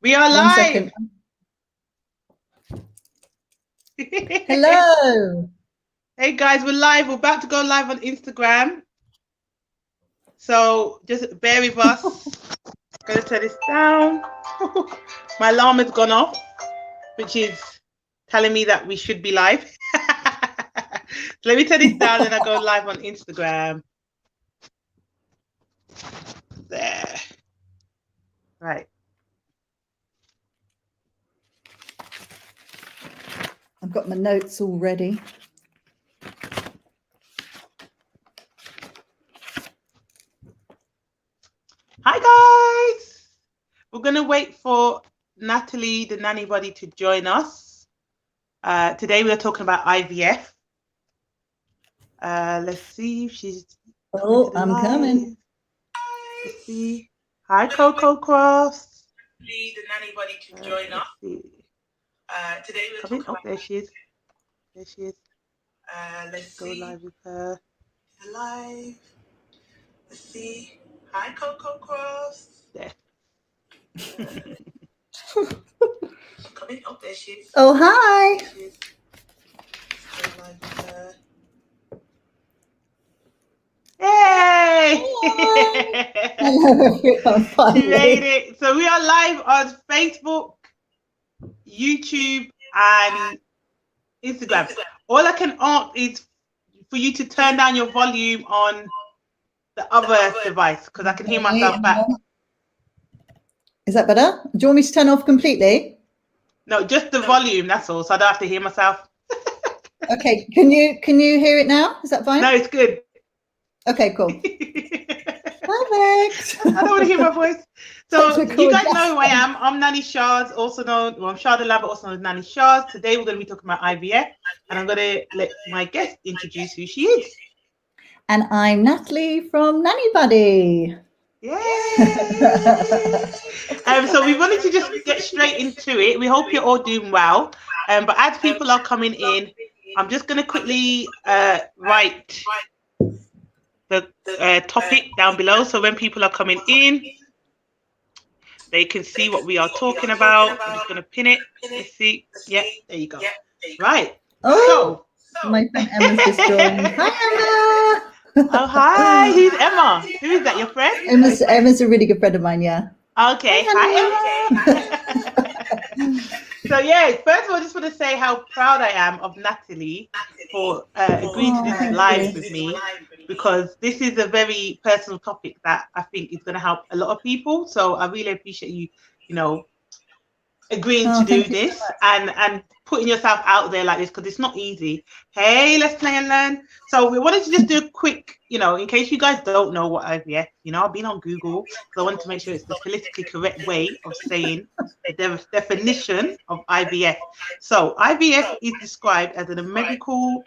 We are One live. second. Hello. Hey guys, we're live. We're about to go live on Instagram. So just bear with us. Gonna turn this down. My alarm has gone off, which is telling me that we should be live. Let me turn this down and I go live on Instagram. There. Right. I've got my notes all ready. Hi guys. We're gonna wait for Natalie, the nanny buddy, to join us. Today we're talking about IVF. Let's see if she's. Oh, I'm coming. Let's see. Hi, Coco Cross. The nanny buddy to join us. Today we're talking about. There she is. There she is. Let's go live with her. Live. Let's see. Hi, Coco Cross. There. Coming. Oh, there she is. Oh, hi. There she is. Let's go live with her. Yay! Hello, everyone. She made it. So we are live on Facebook, YouTube, and Instagram. All I can ask is for you to turn down your volume on the other device because I can hear myself back. Is that better? Do you want me to turn off completely? No, just the volume, that's all, so I don't have to hear myself. Okay, can you hear it now? Is that fine? No, it's good. Okay, cool. Perfect. I don't want to hear my voice. So you guys know who I am. I'm Nanny Sharz, also known, well, I'm Sharda Lab, also known as Nanny Sharz. Today we're going to be talking about IVF, and I'm going to let my guest introduce who she is. And I'm Natalie from Nanny Buddy. Yay! So we wanted to just get straight into it. We hope you're all doing well. But as people are coming in, I'm just going to quickly write the topic down below. So when people are coming in, they can see what we are talking about. I'm just going to pin it. Let's see. Yeah, there you go. Right. Oh, so my friend Emma's just joined. Hi, Emma. Oh, hi. Who's Emma? Who is that? Your friend? Emma's a really good friend of mine, yeah. Okay. Hi, Emma. So, yeah, first of all, I just want to say how proud I am of Natalie for agreeing to do this live with me, because this is a very personal topic that I think is going to help a lot of people. So I really appreciate you, agreeing to do this and putting yourself out there like this, because it's not easy. Hey, let's play and learn. So we wanted to just do a quick, in case you guys don't know what IVF, I've been on Google because I wanted to make sure it's the politically correct way of saying the definition of IVF. So IVF is described as a medical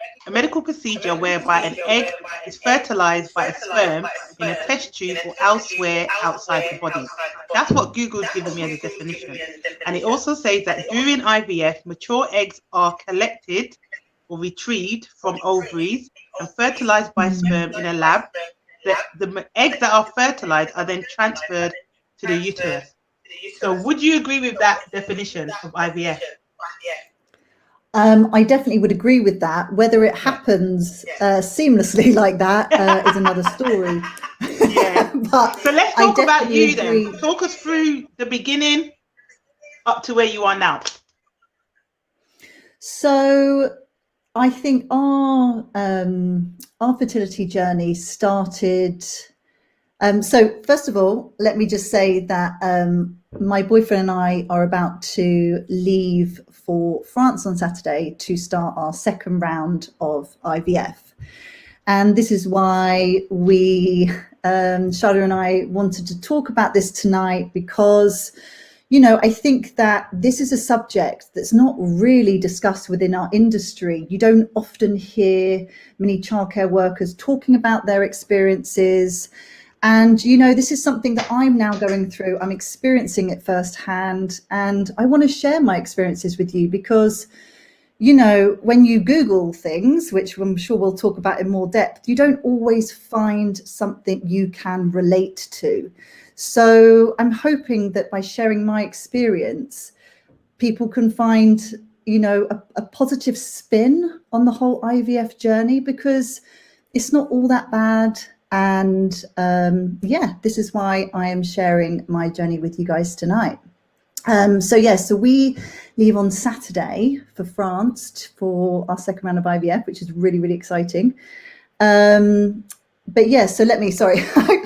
procedure whereby an egg is fertilized by a sperm in a test tube or elsewhere outside the body. That's what Google's given me as a definition. And it also says that during IVF, mature eggs are collected or retrieved from ovaries and fertilized by sperm in a lab. The eggs that are fertilized are then transferred to the uterus. So would you agree with that definition of IVF? I definitely would agree with that. Whether it happens seamlessly like that is another story. Yeah. So let's talk about you then. Talk us through the beginning up to where you are now. So I think our fertility journey started. So first of all, let me just say that my boyfriend and I are about to leave for France on Saturday to start our second round of IVF. And this is why Sharda and I wanted to talk about this tonight, because I think that this is a subject that's not really discussed within our industry. You don't often hear many childcare workers talking about their experiences. And, this is something that I'm now going through. I'm experiencing it firsthand. And I want to share my experiences with you because, you know, when you Google things, which I'm sure we'll talk about in more depth, you don't always find something you can relate to. So I'm hoping that by sharing my experience, people can find, you know, a positive spin on the whole IVF journey, because it's not all that bad. And yeah, this is why I am sharing my journey with you guys tonight. So we leave on Saturday for France for our second round of IVF, which is really, really exciting. But yeah, so sorry,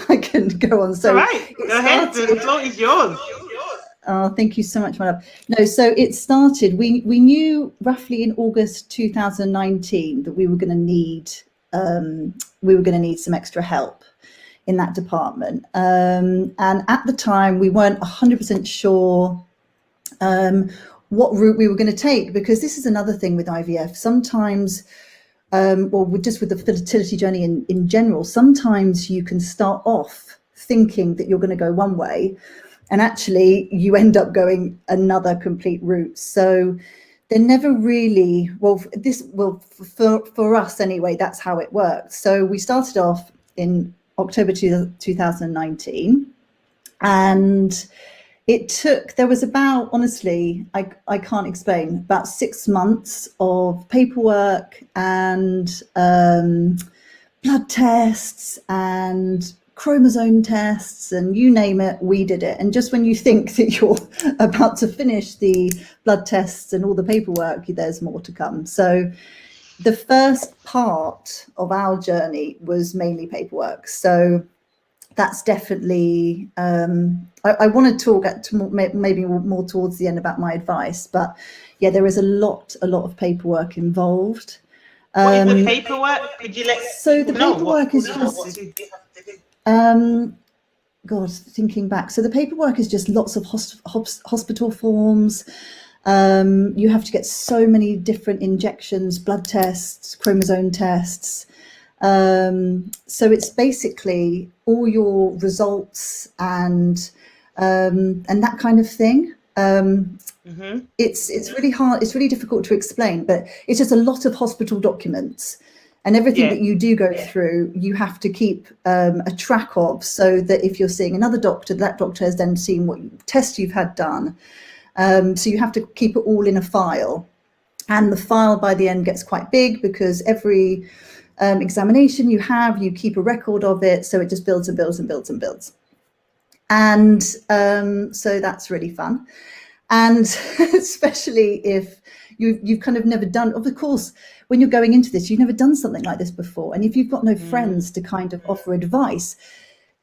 I can go on. So all right, go ahead, the floor is yours. Oh, thank you so much, my love. No, so it started, we knew roughly in August 2019 that we were going to need some extra help in that department. And at the time, we weren't 100% sure what route we were going to take, because this is another thing with IVF. Sometimes, just with the fertility journey in general, sometimes you can start off thinking that you're going to go one way, and actually you end up going another complete route. So they're never really, for us anyway, that's how it worked. So we started off in October 2019, and there was about, honestly, I can't explain, about 6 months of paperwork and blood tests and chromosome tests, and you name it, we did it. And just when you think that you're about to finish the blood tests and all the paperwork, there's more to come. So the first part of our journey was mainly paperwork. So that's definitely, I want to talk maybe more towards the end about my advice, but yeah, there is a lot of paperwork involved. What is the paperwork? Could you let so the paperwork is just, God, thinking back. So the paperwork is just lots of hospital forms. You have to get so many different injections, blood tests, chromosome tests. So it's basically all your results and that kind of thing. It's really hard. It's really difficult to explain, but it's just a lot of hospital documents, and everything that you do go through, you have to keep a track of, so that if you're seeing another doctor, that doctor has then seen what tests you've had done. So you have to keep it all in a file, and the file by the end gets quite big, because every examination you keep a record of it, so it just builds and builds and builds and builds. And so that's really fun. And especially if you've kind of never done, of course, when you're going into this, you've never done something like this before, and if you've got no friends to kind of offer advice,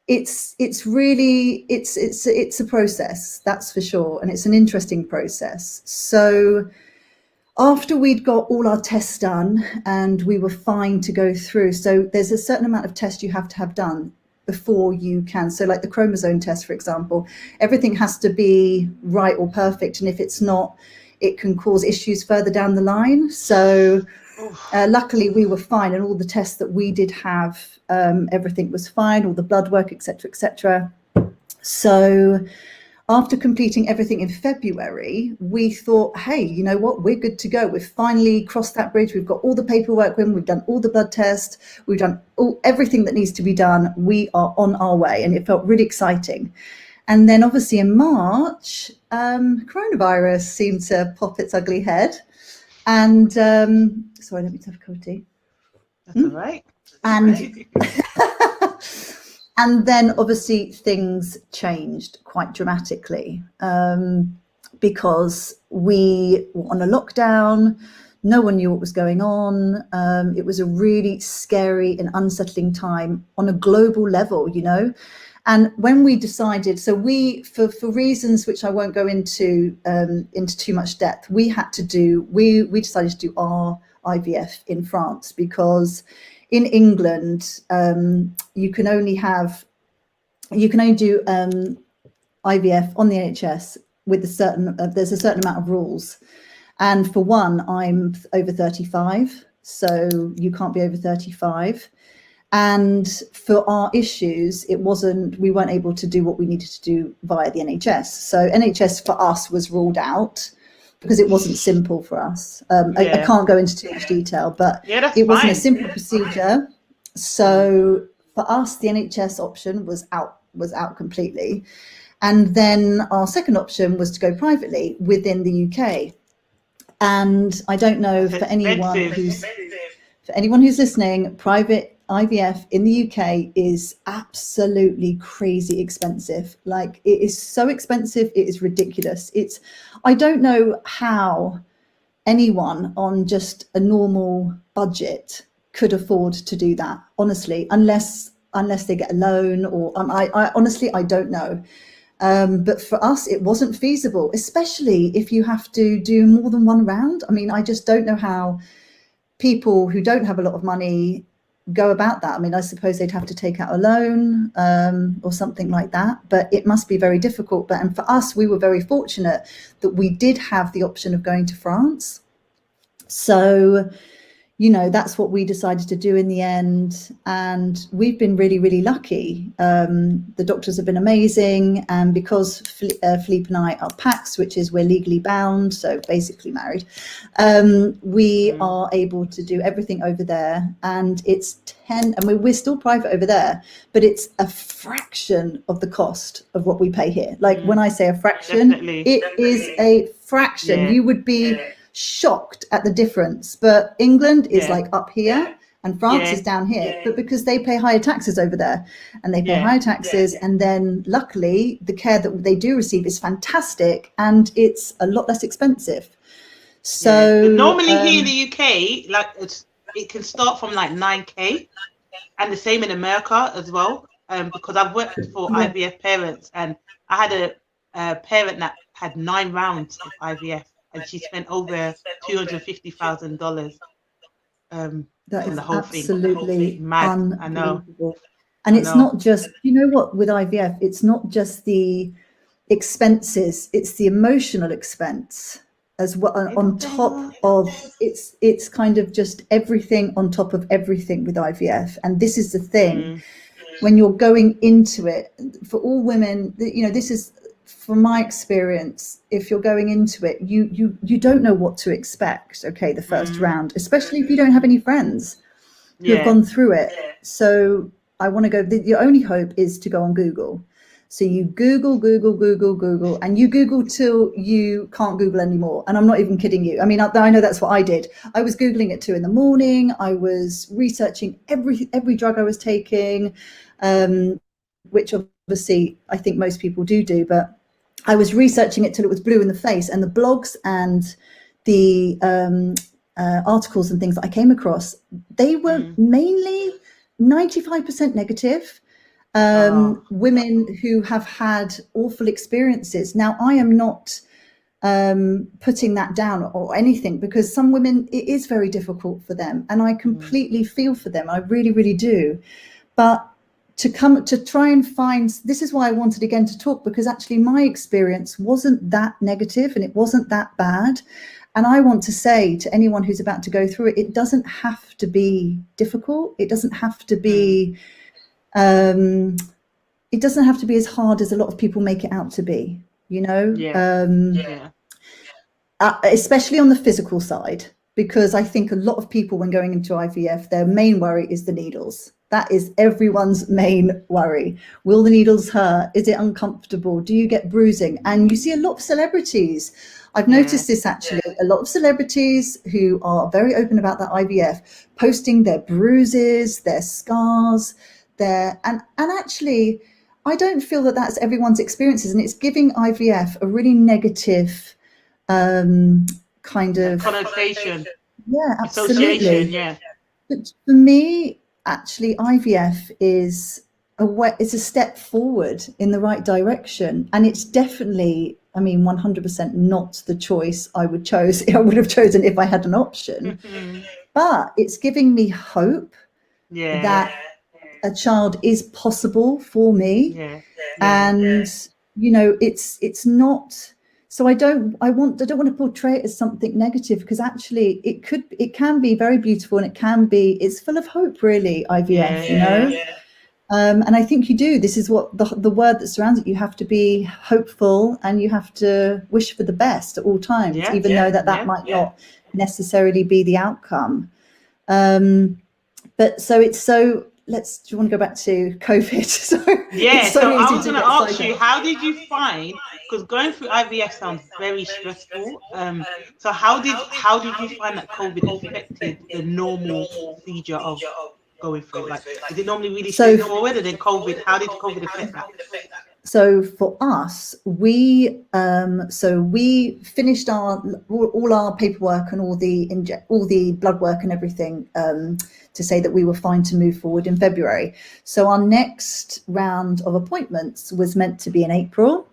it's a process, that's for sure, and it's an interesting process. So after we'd got all our tests done and we were fine to go through, so there's a certain amount of tests you have to have done before you can. So like the chromosome test, for example, everything has to be right or perfect, and if it's not, it can cause issues further down the line. So luckily we were fine, and all the tests that we did have, everything was fine, all the blood work, etc., etc. So after completing everything in February, we thought, hey, you know what, we're good to go. We've finally crossed that bridge. We've got all the paperwork in, we've done all the blood tests, we've done everything that needs to be done. We are on our way, and it felt really exciting. And then obviously in March, coronavirus seemed to pop its ugly head. And sorry, let me have a cup of tea. That's all right. And and then obviously things changed quite dramatically, because we were on a lockdown. No one knew what was going on. It was a really scary and unsettling time on a global level, you know. And when we decided, so we, for reasons which I won't go into too much depth, we decided to do our IVF in France, because in England, you can only do IVF on the NHS with there's a certain amount of rules. And for one, I'm over 35, so you can't be over 35. And for our issues, we weren't able to do what we needed to do via the NHS. So NHS for us was ruled out. because it wasn't simple for us. I can't go into too much detail, but it wasn't a simple procedure. So for us, the NHS option was out completely. And then our second option was to go privately within the UK. And I don't know, for anyone who's listening, private IVF in the UK is absolutely crazy expensive. Like, it is so expensive, it is ridiculous. I don't know how anyone on just a normal budget could afford to do that, honestly, unless they get a loan, or I honestly, I don't know. But for us, it wasn't feasible, especially if you have to do more than one round. I mean, I just don't know how people who don't have a lot of money go about that. I mean, I suppose they'd have to take out a loan or something like that, but it must be very difficult. And for us, we were very fortunate that we did have the option of going to France. So, you know, that's what we decided to do in the end. And we've been really, really lucky. The doctors have been amazing. And because Philippe and I are PACS, which is we're legally bound, so basically married, we are able to do everything over there. And it's we're still private over there, but it's a fraction of the cost of what we pay here. Like, when I say a fraction, it is a fraction. You would be shocked at the difference. But England is like up here and France is down here, but because they pay higher taxes over there, and they pay higher taxes, and then luckily the care that they do receive is fantastic and it's a lot less expensive. So normally here in the UK, like, it can start from like 9k, and the same in America as well, because I've worked for IVF parents, and I had a parent that had 9 rounds of IVF, and she spent over $250,000. That is the whole absolutely thing. Mad. I know. And it's not just, you know what, with IVF, it's not just the expenses, it's the emotional expense as well, on top of it's kind of just everything on top of everything with IVF. And this is the thing, when you're going into it, for all women, you know, this is, from my experience, if you're going into it, you don't know what to expect, okay, the first round, especially if you don't have any friends who have gone through it. So I want to go, your only hope is to go on Google. So you Google, and you Google till you can't Google anymore. And I'm not even kidding you. I mean, I know that's what I did. I was Googling at 2 a.m. I was researching every drug I was taking, which obviously I think most people do, but I was researching it till it was blue in the face. And the blogs and the articles and things that I came across, they were mainly 95% negative. Women who have had awful experiences. Now, I am not putting that down or anything, because some women, it is very difficult for them, and I completely feel for them. I really, really do. But to try and find, this is why I wanted again to talk, because actually my experience wasn't that negative and it wasn't that bad. And I want to say to anyone who's about to go through it, it doesn't have to be difficult. It doesn't have to be it doesn't have to be as hard as a lot of people make it out to be, you know. Especially on the physical side, because I think a lot of people, when going into IVF, their main worry is the needles. That is everyone's main worry. Will the needles hurt? Is it uncomfortable? Do you get bruising? And you see a lot of celebrities. I've noticed this actually, a lot of celebrities who are very open about that IVF, posting their bruises, their scars, and actually, I don't feel that that's everyone's experiences, and it's giving IVF a really negative kind of connotation. Yeah, absolutely. Association, But for me, actually, IVF is it's a step forward in the right direction, and it's definitely, I mean, 100% not the choice I would have chosen if I had an option. But it's giving me hope that a child is possible for me. And you know, it's not, so I don't want to portray it as something negative, because actually it can be very beautiful, and it's full of hope, really, IVF, you know. And I think you do. This is what the word that surrounds it. You have to be hopeful and you have to wish for the best at all times, even though that might not necessarily be the outcome. But so it's so. Do you want to go back to COVID? So I was going to ask you, how did you find? Because going through IVF sounds very stressful. So how did you find that COVID affected the normal procedure of going through? Like, is it normally really straightforward? And then COVID, how did COVID affect that? So for us, we finished all our paperwork and all the blood work and everything to say that we were fine to move forward in February. So our next round of appointments was meant to be in April,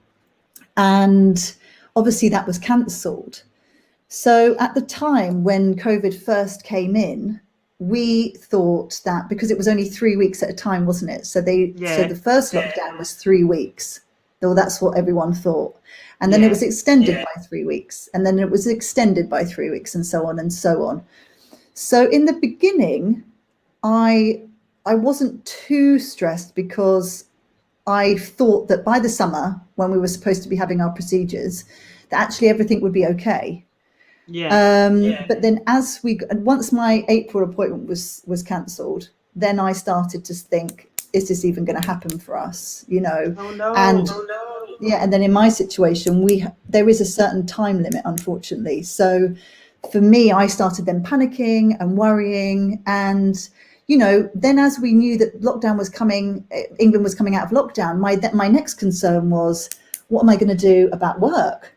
and obviously that was cancelled. So at the time when COVID first came in, we thought that because it was only 3 weeks at a time, wasn't it? So the first lockdown was 3 weeks. Well, that's what everyone thought. And then it was extended by 3 weeks. And then it was extended by 3 weeks, and so on and so on. So in the beginning, I wasn't too stressed because I thought that by the summer, when we were supposed to be having our procedures, that actually everything would be okay. But then once my April appointment was cancelled, then I started to think, is this even going to happen for us? You know? Oh, no. And then in my situation, there is a certain time limit, unfortunately. So for me, I started then panicking and worrying. And, you know, then as we knew that lockdown was coming, England was coming out of lockdown, my next concern was, what am I going to do about work?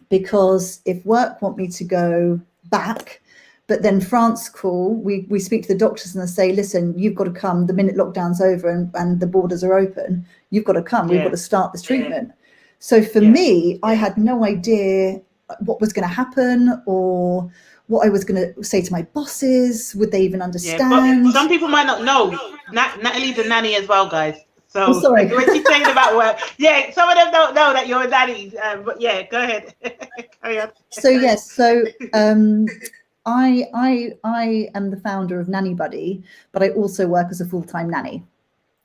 Because if work want me to go back, but then France call, we speak to the doctors and they say, listen, you've got to come the minute lockdown's over and the borders are open, you've got to come, we've got to start this treatment. So for me, I had no idea what was going to happen or what I was going to say to my bosses. Would they even understand? But some people might not know. Natalie's a nanny as well, guys. So sorry. When she's saying about work, some of them don't know that you're a nanny. But go ahead. Carry on. So yes, I am the founder of Nanny Buddy, but I also work as a full-time nanny.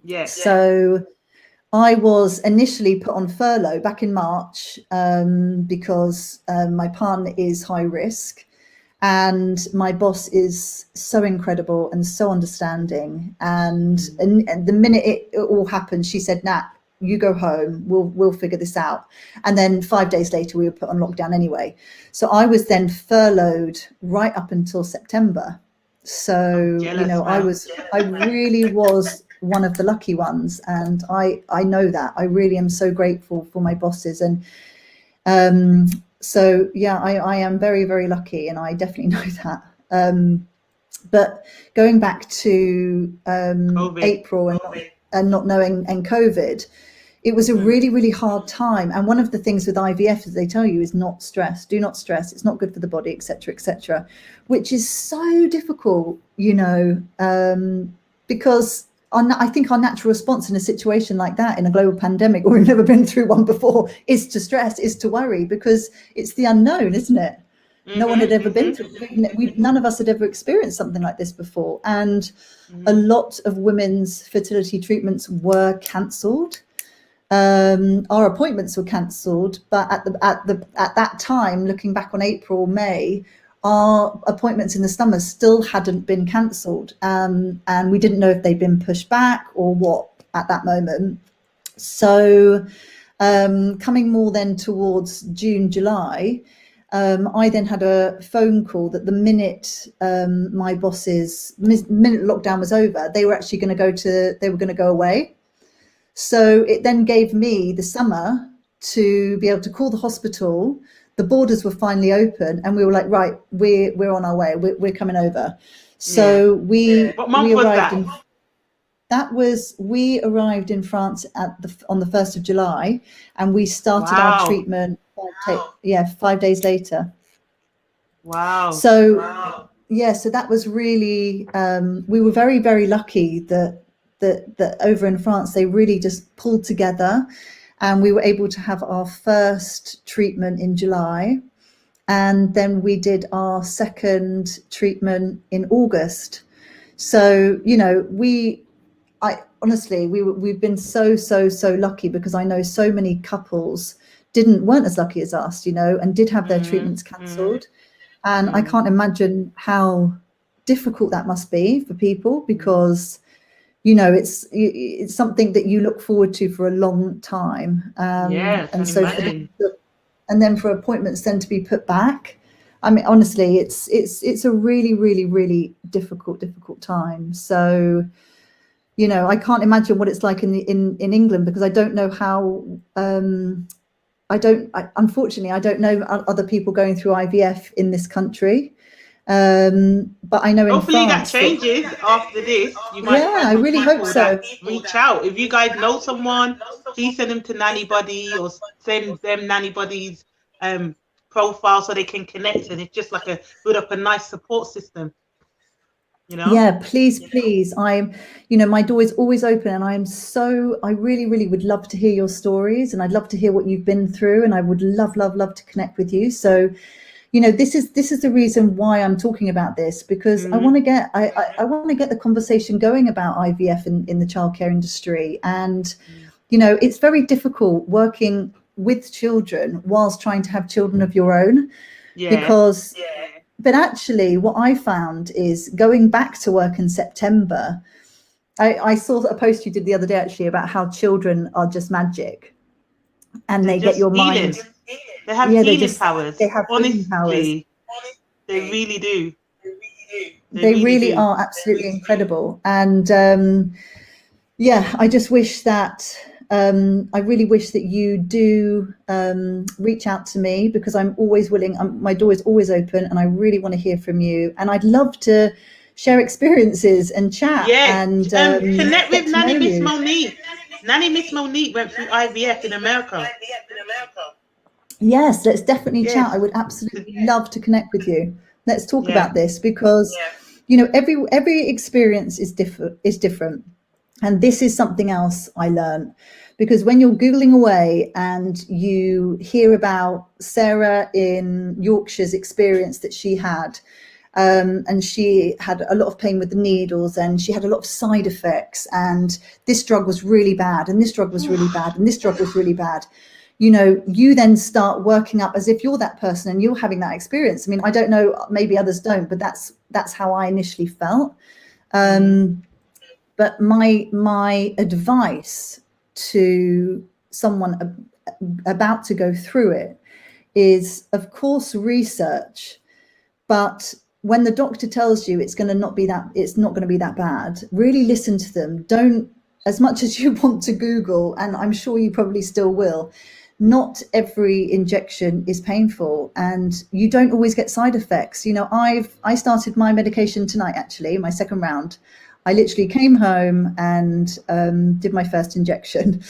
Yes. So I was initially put on furlough back in March because my partner is high risk. And my boss is so incredible and so understanding. And the minute it all happened, she said, Nat, you go home, we'll figure this out. And then 5 days later, we were put on lockdown anyway. So I was then furloughed right up until September. So, I really was one of the lucky ones. And I know that. I really am so grateful for my bosses. And so I am very, very lucky, and I definitely know that. But going back to April and not knowing and COVID, it was a really, really hard time. And one of the things with IVF is they tell you is not stress. Do not stress. It's not good for the body, etc., which is so difficult, because I think our natural response in a situation like that, in a global pandemic, or we've never been through one before, is to stress, is to worry, because it's the unknown, isn't it? No one had ever been through. None of us had ever experienced something like this before, and a lot of women's fertility treatments were cancelled. Our appointments were cancelled, but at that time, looking back on April, May, our appointments in the summer still hadn't been cancelled, and we didn't know if they'd been pushed back or what at that moment. So coming more then towards June, July, I then had a phone call that the minute my bosses, minute lockdown was over, they were actually going to go away. So it then gave me the summer to be able to call the hospital. The borders were finally open, and we were like, right, we're on our way. We're coming over. So What month was that? We arrived in France on the 1st of July, and we started our treatment 5 days later. Wow. So so that was really we were very, very lucky that over in France they really just pulled together. And we were able to have our first treatment in July. And then we did our second treatment in August. So, I honestly, we've been so lucky, because I know so many couples weren't as lucky as us, you know, and did have their treatments cancelled. And I can't imagine how difficult that must be for people, because, you know, it's something that you look forward to for a long time. And so, and then for appointments then to be put back, I mean, honestly, it's a really difficult time. So, you know, I can't imagine what it's like in England, because I don't know how. Unfortunately, I don't know other people going through IVF in this country. But I know in hopefully France that changes after this. You might find I really hope so. Reach out. If you guys know someone, please send them to Nanny Buddy, or send them Nanny Buddy's profile so they can connect, and it's just like build up a nice support system. You know? Yeah, please. I'm, you know, my door is always open, and I really would love to hear your stories, and I'd love to hear what you've been through, and I would love to connect with you. So, you know, this is the reason why I'm talking about this, because I want to get the conversation going about IVF in the childcare industry. And, you know, it's very difficult working with children whilst trying to have children of your own, because but actually what I found is, going back to work in September, I saw a post you did the other day actually about how children are just magic, and they get your mind. They have healing powers. They have healing powers. They really do. They really are absolutely incredible. And yeah, I just wish that I really wish that you do reach out to me, because I'm always willing. My door is always open, and I really want to hear from you. And I'd love to share experiences and chat. Yeah, and connect with Nanny Miss Monique. Nanny Miss Monique went through IVF in America. Yes, let's definitely chat. I would absolutely love to connect with you. Let's talk about this, because you know, every experience is different. And this is something else I learned, because when you're Googling away and you hear about Sarah in Yorkshire's experience that she had, and she had a lot of pain with the needles, and she had a lot of side effects, and this drug was really bad, and this drug was really bad, and this drug was really bad. You know, you then start working up as if you're that person and you're having that experience. I mean, I don't know, maybe others don't, but that's how I initially felt. But my advice to someone about to go through it is, of course, research. But when the doctor tells you it's not going to be that bad, really listen to them. Don't, as much as you want to Google, and I'm sure you probably still will, not every injection is painful, and you don't always get side effects. You know, I started my medication tonight, actually, my second round. I literally came home and did my first injection,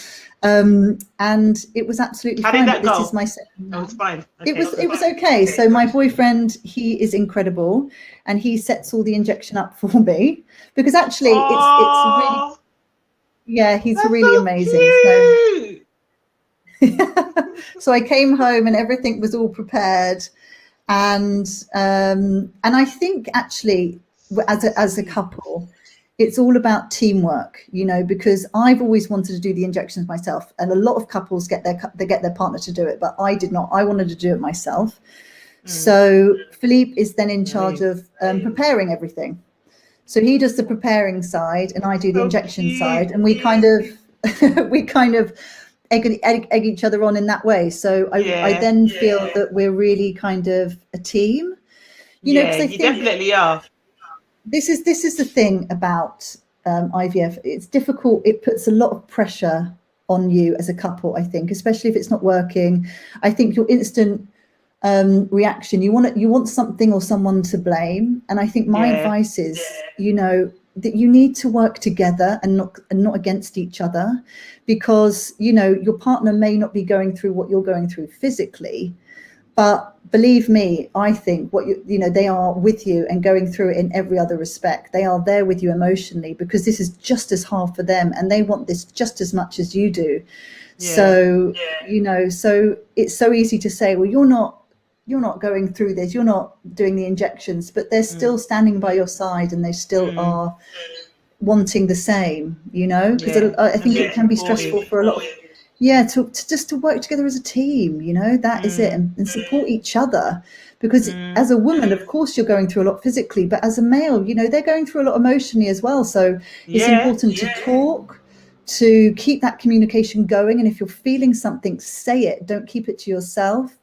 and it was absolutely fine. How did that go? This is my second. Oh, it's fine. Okay. It was okay. So my boyfriend, he is incredible, and he sets all the injection up for me, because actually it's really, yeah, he's really amazing. So I came home and everything was all prepared, and I think actually as a couple, it's all about teamwork, you know, because I've always wanted to do the injections myself, and a lot of couples get their partner to do it, but I did not. I wanted to do it myself. So Philippe is then in charge of preparing everything. So he does the preparing side, and I do the injection side, and we kind of egg each other on in that way. So I then feel that we're really kind of a team. You know, because I think definitely are. This is the thing about IVF. It's difficult. It puts a lot of pressure on you as a couple, I think, especially if it's not working. I think your instant reaction, you want something or someone to blame. And I think my advice is, you know, that you need to work together and not against each other, because, you know, your partner may not be going through what you're going through physically, but believe me, I think you know, they are with you and going through it in every other respect. They are there with you emotionally, because this is just as hard for them, and they want this just as much as you do. So, you know, so it's so easy to say, well, you're not going through this, you're not doing the injections, but they're still standing by your side, and they still are wanting the same, you know, because I think it can be stressful for a lot of, to just to work together as a team, you know, that is it, and support each other. Because as a woman, of course, you're going through a lot physically, but as a male, you know, they're going through a lot emotionally as well. So it's important to talk, to keep that communication going. And if you're feeling something, say it, don't keep it to yourself.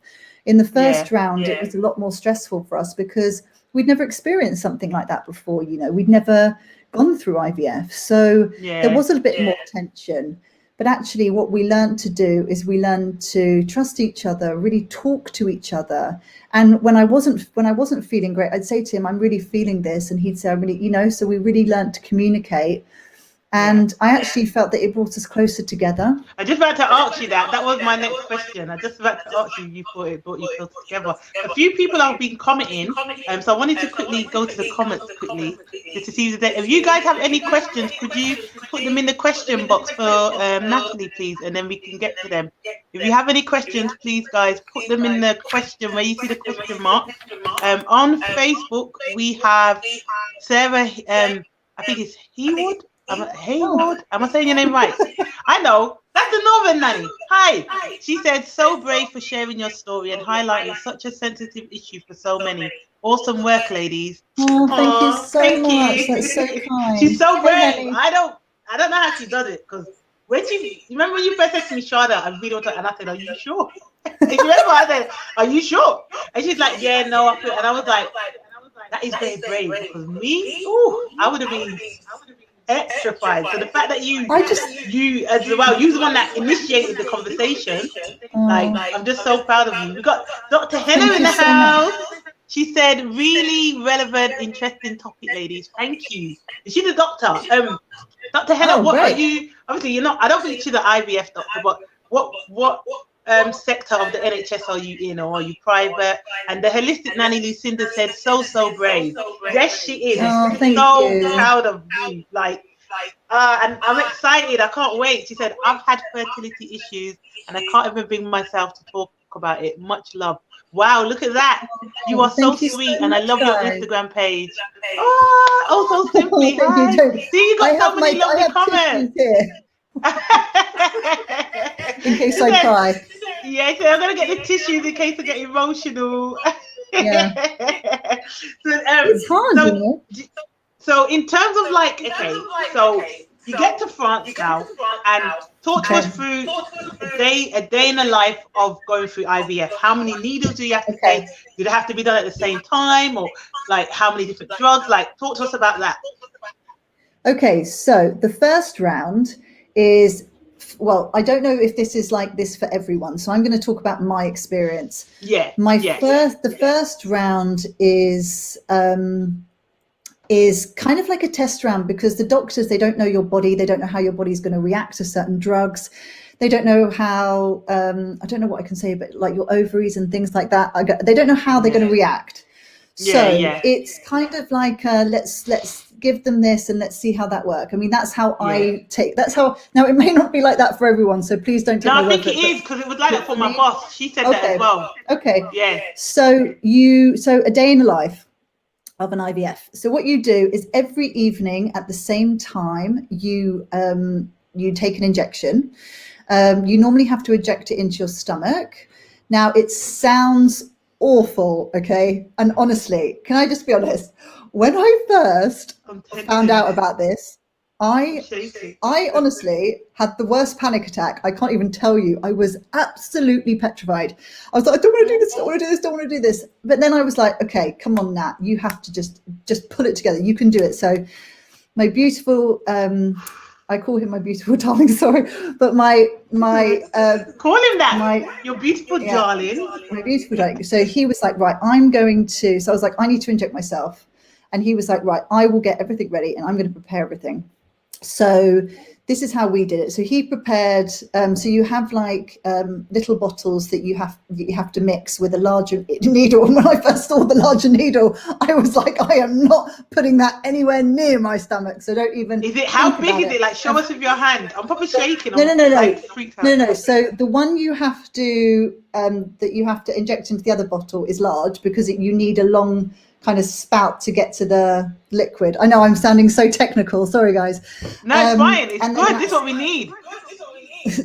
In the first round, it was a lot more stressful for us because we'd never experienced something like that before, you know, we'd never gone through IVF. So there was a bit more tension. But actually what we learned to do is we learned to trust each other, really talk to each other. And when I wasn't feeling great, I'd say to him, I'm really feeling this. And he'd say, I'm really, you know, so we really learned to communicate. And I actually felt that it brought us closer together. I just about to ask you that. That was my next question. I just about to ask you, thought it brought you closer together. A few people have been commenting, so I wanted to quickly go to the comments quickly, just to see if you guys have any questions, could you put them in the question box for Natalie, please, and then we can get to them. If you have any questions, please, guys, put them in the question where you see the question mark. On Facebook, we have Sarah, I think it's Haywood. Haywood, am I saying your name right? I know, that's the Northern Nanny. Hi. She said, so brave for sharing your story and highlighting such a sensitive issue for so many. Awesome work, ladies. Oh, thank you so much. That's so kind. She's so brave. I don't know how she does it, because when you remember when you first said to me, Sharda, I really want to, and I said, are you sure? And you remember I said, are you sure? And she's like, yeah, no, and I was like, that is very brave, because me, I would have been extra-fied. So the fact that you as well, you're the one that initiated the conversation, like, I'm just so proud of you. We got Dr. Henna in the house. She said, really relevant, interesting topic, ladies. Thank you. Is she the doctor? Dr. Henna, what are you, obviously you're not, I don't think she's the IVF doctor, but what sector of the NHS are you in, or are you private? And the holistic nanny Lucinda said, so brave. Yes, she is. So proud of you. Like, and I'm excited. I can't wait. She said, I've had fertility issues and I can't even bring myself to talk about it. Much love. Wow, look at that. You are so sweet, and I love your Instagram page. Oh, so simply. Hi. See, you got so many lovely comments. In case I cry. Yeah, so I'm gonna get the tissues in case I get emotional. Yeah. It's hard, you know? So in terms of like, okay, so you get to France now, and talk to us through a day in the life of going through IVF. How many needles do you have to take? Do they have to be done at the same time, or like how many different drugs? Like, talk to us about that. Okay, so the first round is, well, I don't know if this is like this for everyone, so I'm going to talk about my experience. The first round is kind of like a test round, because the doctors, they don't know your body, they don't know how your body's going to react to certain drugs, they don't know how I don't know what I can say, but like your ovaries and things like that, they don't know how they're going to react. It's kind of like let's give them this and let's see how that works. I mean, that's how that's how, now it may not be like that for everyone, so please don't take my word. I think it is, because it was like that for my boss. She said that as well. So a day in the life of an IVF. So what you do is every evening at the same time, you take an injection. You normally have to inject it into your stomach. Now, it sounds awful, okay? And honestly, can I just be honest? When I first found out about this, I honestly had the worst panic attack. I can't even tell you. I was absolutely petrified. I was like, I don't want to do this, don't want to do this, don't want to do this. But then I was like, okay, come on, Nat, you have to just pull it together. You can do it. So my beautiful, I call him my beautiful darling, sorry, but my call him that, your beautiful darling. My beautiful darling. So he was like, right, I'm going to, so I was like, I need to inject myself. And he was like, right, I will get everything ready and I'm going to prepare everything. So this is how we did it. So he prepared, so you have like little bottles that you have to mix with a larger needle. And when I first saw the larger needle, I was like, I am not putting that anywhere near my stomach. So don't even. Is it, how big is it? Like, show us with your hand. I'm probably shaking. No. So the one you have to, that you have to inject into the other bottle is large, because you need a long kind of spout to get to the liquid. I know I'm sounding so technical. Sorry, guys. No, it's fine. It's good. This is what we need.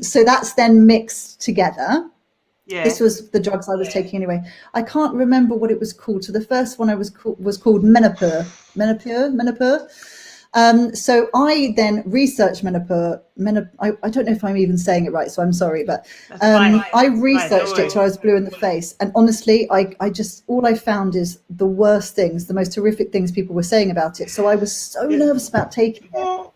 So that's then mixed together. Yeah. This was the drugs I was taking anyway. I can't remember what it was called. So the first one was called Menopur. So I then researched Menopur. I don't know if I'm even saying it right, so I'm sorry, but I researched it till I was blue in the face. And honestly, I just, all I found is the worst things, the most horrific things people were saying about it. So I was so nervous about taking it.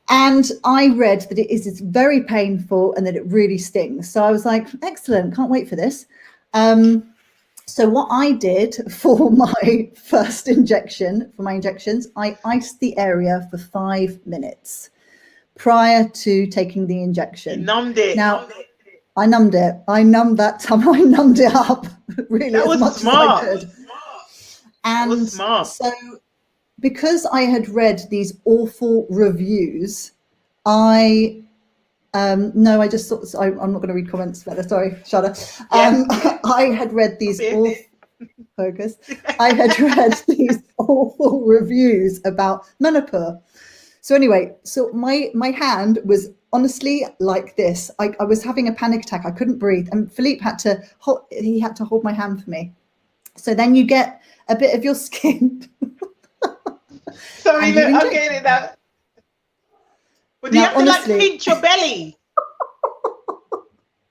And I read that it's very painful and that it really stings. So I was like, excellent, can't wait for this. So what I did for my first injection, for my injections, I iced the area for 5 minutes prior to taking the injection. You numbed it. Now, I numbed it. I numbed that time. I numbed it up really as much smart. as I could. And so because I had read these awful reviews, I I just thought, I'm not going to read comments better. Sorry, Shada. I had read these awful I had read these awful reviews about Menopur. So anyway, so my hand was honestly like this. I was having a panic attack. I couldn't breathe, and Philippe had to hold my hand for me. So then you get a bit of your skin. Sorry, look, I'm getting it now. But do you have to like pinch your belly?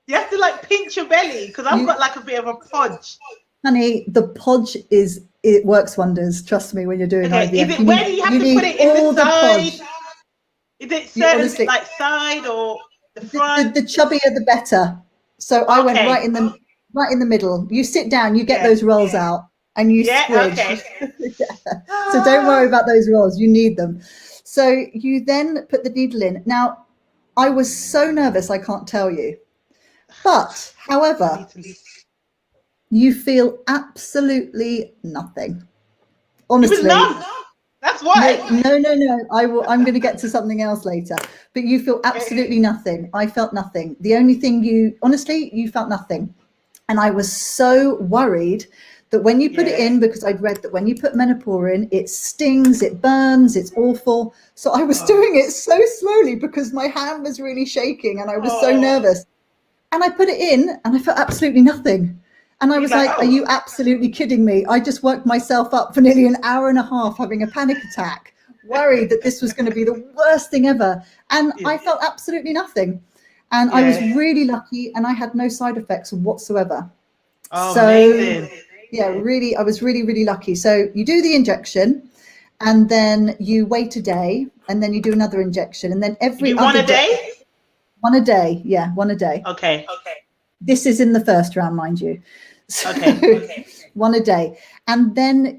You have to like pinch your belly because I've got like a bit of a podge. Honey, the podge it works wonders. Trust me, when you're doing IVF. Is it, where do you have to put it in the side? Is it certain like side or the front? The chubbier the better. So I went right in the middle. You sit down, you get those rolls out, and you squidge. So don't worry about those rolls. You need them. So you then put the needle in. Now, I was so nervous, I can't tell you. But, however, you feel absolutely nothing. Honestly. It was numb. That's why. No. I'm going to get to something else later. But you feel absolutely nothing. I felt nothing. The only thing you felt nothing. And I was so worried that when you put it in, because I'd read that when you put Menopur in, it stings, it burns, it's awful. So I was doing it so slowly because my hand was really shaking and I was so nervous. And I put it in and I felt absolutely nothing. And I was like, are you absolutely kidding me? I just worked myself up for nearly an hour and a half having a panic attack, worried that this was going to be the worst thing ever. And I felt absolutely nothing. And I was really lucky and I had no side effects whatsoever. Amazing. Yeah, really, I was really, really lucky. So you do the injection and then you wait a day and then you do another injection and then every other one a day? One a day. Yeah, one a day. Okay. This is in the first round, mind you. So, one a day. And then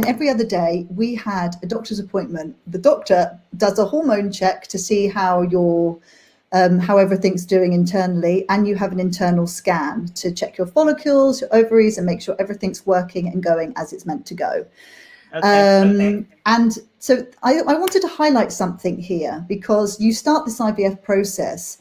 every other day we had a doctor's appointment. The doctor does a hormone check to see how how everything's doing internally, and you have an internal scan to check your follicles, your ovaries, and make sure everything's working and going as it's meant to go. And so I wanted to highlight something here, because you start this IVF process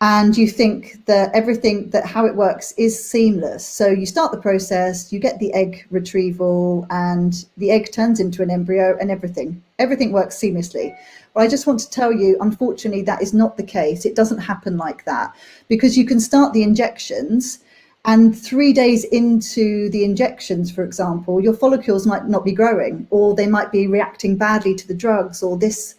and you think that how it works is seamless. So you start the process, you get the egg retrieval, and the egg turns into an embryo, and everything works seamlessly. But I just want to tell you, unfortunately, that is not the case. It doesn't happen like that, because you can start the injections and 3 days into the injections, for example, your follicles might not be growing, or they might be reacting badly to the drugs, or this,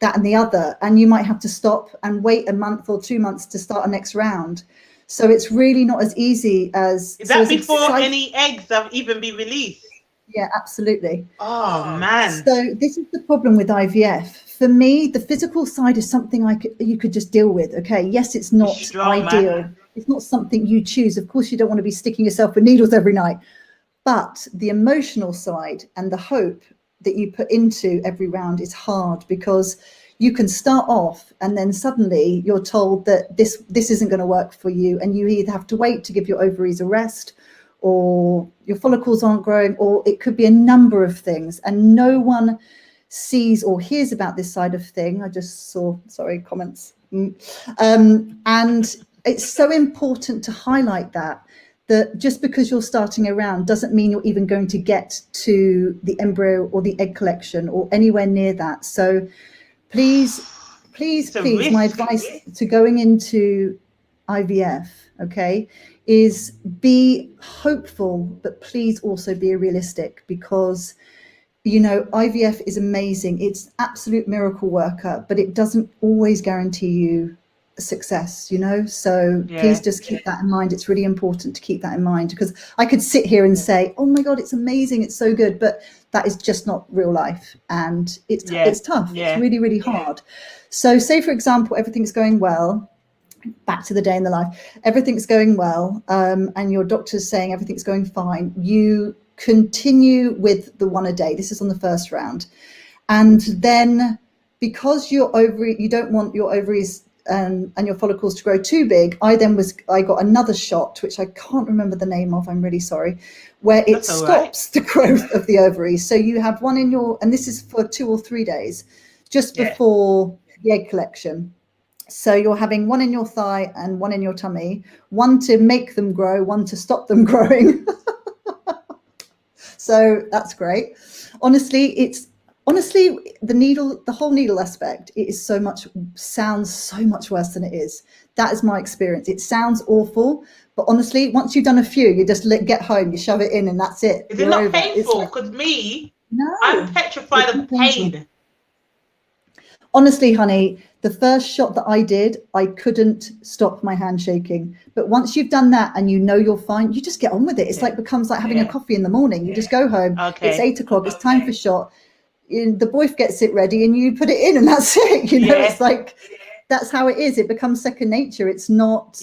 that, and the other. And you might have to stop and wait a month or 2 months to start a next round. So it's really not as easy as... Is that before any eggs have even been released? Yeah, absolutely. Oh, man. So this is the problem with IVF. For me, the physical side is something you could just deal with. Okay, yes, it's not ideal. Man. It's not something you choose. Of course, you don't want to be sticking yourself with needles every night. But the emotional side and the hope that you put into every round is hard, because you can start off and then suddenly you're told that this isn't going to work for you, and you either have to wait to give your ovaries a rest, or your follicles aren't growing, or it could be a number of things, and no one sees or hears about this side of thing. I just saw, sorry, comments. And it's so important to highlight that that just because you're starting around doesn't mean you're even going to get to the embryo or the egg collection or anywhere near that. So please, my advice to going into IVF, okay, is be hopeful, but please also be realistic, because you know, IVF is amazing. It's absolute miracle worker, but it doesn't always guarantee you success, you know? So please just keep that in mind. It's really important to keep that in mind, because I could sit here and say, oh my God, it's amazing, it's so good, but that is just not real life. And it's tough. It's really, really hard. So say, for example, everything's going well, back to the day in the life, everything's going well, and your doctor's saying everything's going fine. You continue with the 1 a day. This is on the first round. And then because you don't want your ovaries and your follicles to grow too big, I got another shot, which I can't remember the name of, I'm really sorry, where it stops the growth of the ovaries. So you have one in your, and this is for 2 or 3 days, just before the egg collection. So you're having one in your thigh and one in your tummy, one to make them grow, one to stop them growing. So that's great. Honestly, the whole needle aspect, sounds so much worse than it is. That is my experience. It sounds awful, but honestly, once you've done a few, you just get home, you shove it in, and that's it. Is it not painful? Because I'm petrified of pain. Honestly, honey, the first shot that I did, I couldn't stop my hand shaking. But once you've done that and you know you're fine, you just get on with it. It's becomes like having a coffee in the morning. You just go home. It's 8 o'clock. It's time for shot. The boy gets it ready and you put it in, and that's it. You know, it's like, that's how it is. It becomes second nature. It's not.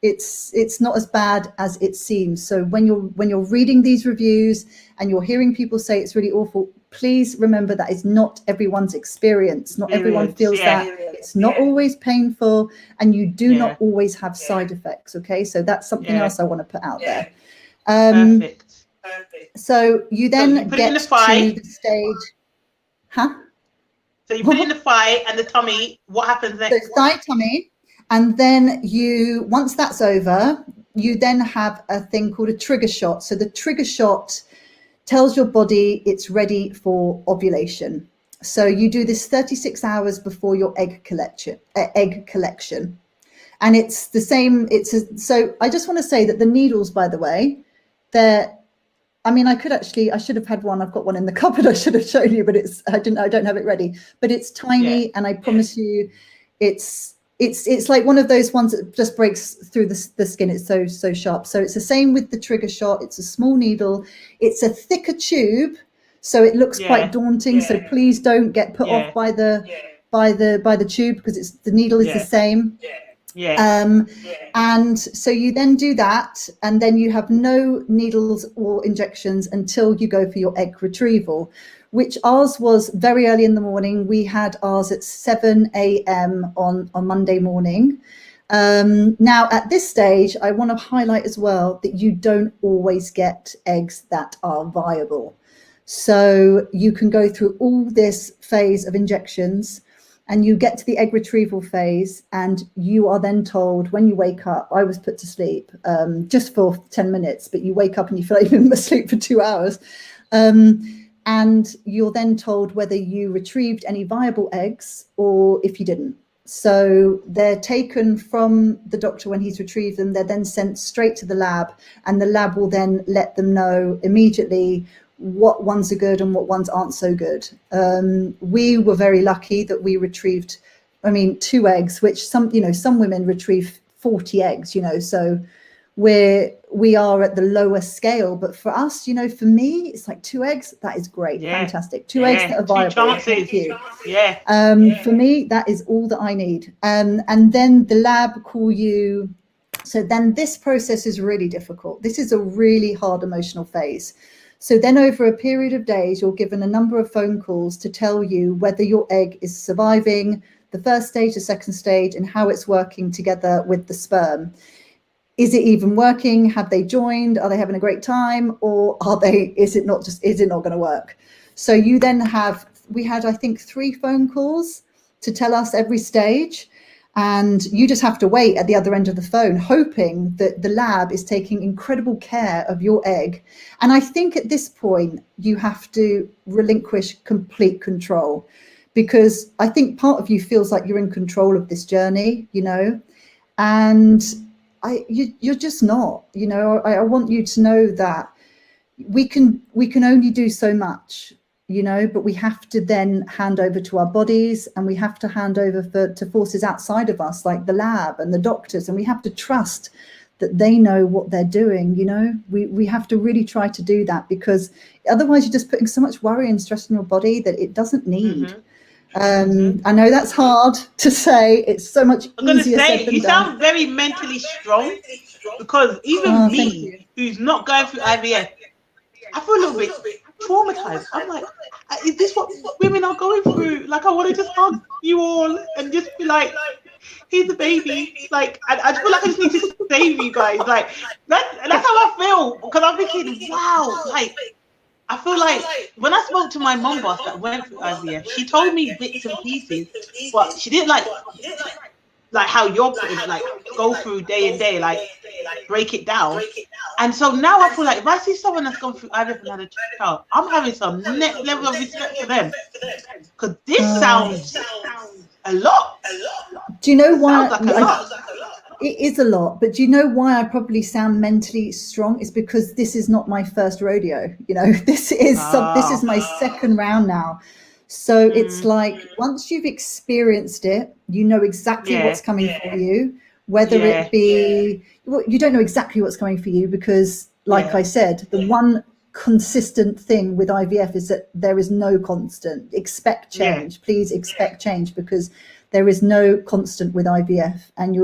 It's not as bad as it seems. So when you're reading these reviews and you're hearing people say it's really awful, please remember that is not everyone's experience. Not everyone feels that. It's not always painful, and you do not always have side effects. Okay, so that's something else I want to put out there. Perfect. So you then get to the stage, So you put it in the thigh and the tummy. What happens next? So thigh, tummy, and then once that's over, you then have a thing called a trigger shot. So the trigger shot tells your body it's ready for ovulation. So you do this 36 hours before your egg collection. And it's the same. So I just want to say that the needles, by the way, I should have had one. I've got one in the cupboard. I should have shown you, but I don't have it ready. But it's tiny, and I promise you, it's like one of those ones that just breaks through the skin. It's so sharp. So it's the same with the trigger shot. It's a small needle. It's a thicker tube, so it looks quite daunting. So please don't get put off by the tube, because the needle is the same. And so you then do that, and then you have no needles or injections until you go for your egg retrieval, which ours was very early in the morning. We had ours at 7 a.m. on Monday morning. Now, at this stage, I want to highlight as well that you don't always get eggs that are viable. So you can go through all this phase of injections, and you get to the egg retrieval phase, and you are then told, when you wake up, I was put to sleep just for 10 minutes, but you wake up and you feel like you've been asleep for 2 hours. And you're then told whether you retrieved any viable eggs or if you didn't. So they're taken from the doctor when he's retrieved them. They're then sent straight to the lab, and the lab will then let them know immediately what ones are good and what ones aren't so good. We were very lucky that we retrieved, 2 eggs, which some women retrieve 40 eggs, so we are at the lower scale. But for us, for me, it's like 2 eggs. That is great. Fantastic. 2 eggs that are viable. Thank you. For me, that is all that I need. And then the lab call you. So then this process is really difficult. This is a really hard emotional phase. So then over a period of days, you're given a number of phone calls to tell you whether your egg is surviving the first stage, the second stage, and how it's working together with the sperm. Is it even working? Have they joined? Are they having a great time? Or is it not going to work? So you then we had, I think, 3 phone calls to tell us every stage. And you just have to wait at the other end of the phone, hoping that the lab is taking incredible care of your egg. And I think at this point, you have to relinquish complete control, because I think part of you feels like you're in control of this journey, you know, and you're just not, you know. I want you to know that we can only do so much, you know, but we have to then hand over to our bodies, and we have to hand over to forces outside of us, like the lab and the doctors, and we have to trust that they know what they're doing, you know. We have to really try to do that, because otherwise you're just putting so much worry and stress on your body that it doesn't need. I know that's hard to say. It's so much easier said than done. You sound very mentally strong, because even me, who's not going through IVF, I feel a little bit traumatized. I'm like, is this what women are going through? Like, I want to just hug you all and just be like, here's the baby. Like, I feel like I just need to save you guys. Like, that's how I feel, because I'm thinking, wow, like, I feel like when I spoke to my mum boss that went through IVF, she told me bits and pieces, but she didn't like how you're putting it, like go through day and day, like break it down. And so now I feel like if I see someone that's gone through IVF and had a child, I'm having some next level of respect for them, because this sounds a lot. Do you know why? It is a lot, but do you know why I probably sound mentally strong? It's because this is not my first rodeo. You know, this is my second round now. So it's like, once you've experienced it, you know exactly what's coming for you, whether it be, well, you don't know exactly what's coming for you, because like I said, the one consistent thing with IVF is that there is no constant. Expect change. Please expect change, because there is no constant with IVF, and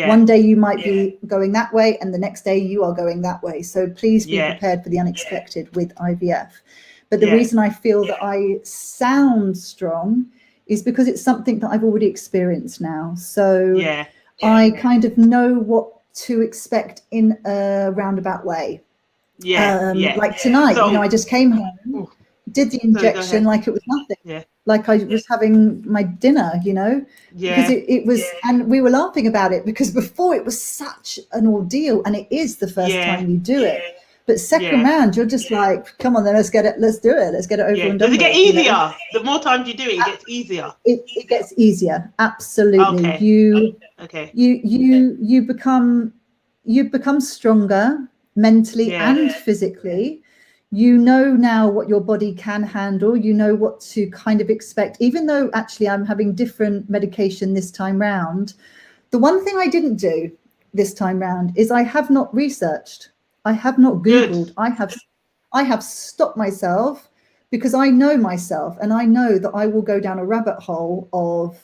one day you might be going that way and the next day you are going that way. So please be prepared for the unexpected with IVF. But the reason I feel that I sound strong is because it's something that I've already experienced now. So I kind of know what to expect in a roundabout way. Like tonight, you know, I just came home, did the injection like it was nothing. Like I was having my dinner, you know, because it was, and we were laughing about it, because before it was such an ordeal, and it is the first time you do it. But second round, you're just like, come on, then let's do it. Let's get it over and done with. Does it get easier? You know? The more times you do it, it gets easier. It gets easier. Absolutely. Okay. You become stronger mentally and physically. You know now what your body can handle. You know what to kind of expect. Even though actually I'm having different medication this time round, the one thing I didn't do this time round is I have not researched. I have not Googled. I have stopped myself, because I know myself, and I know that I will go down a rabbit hole of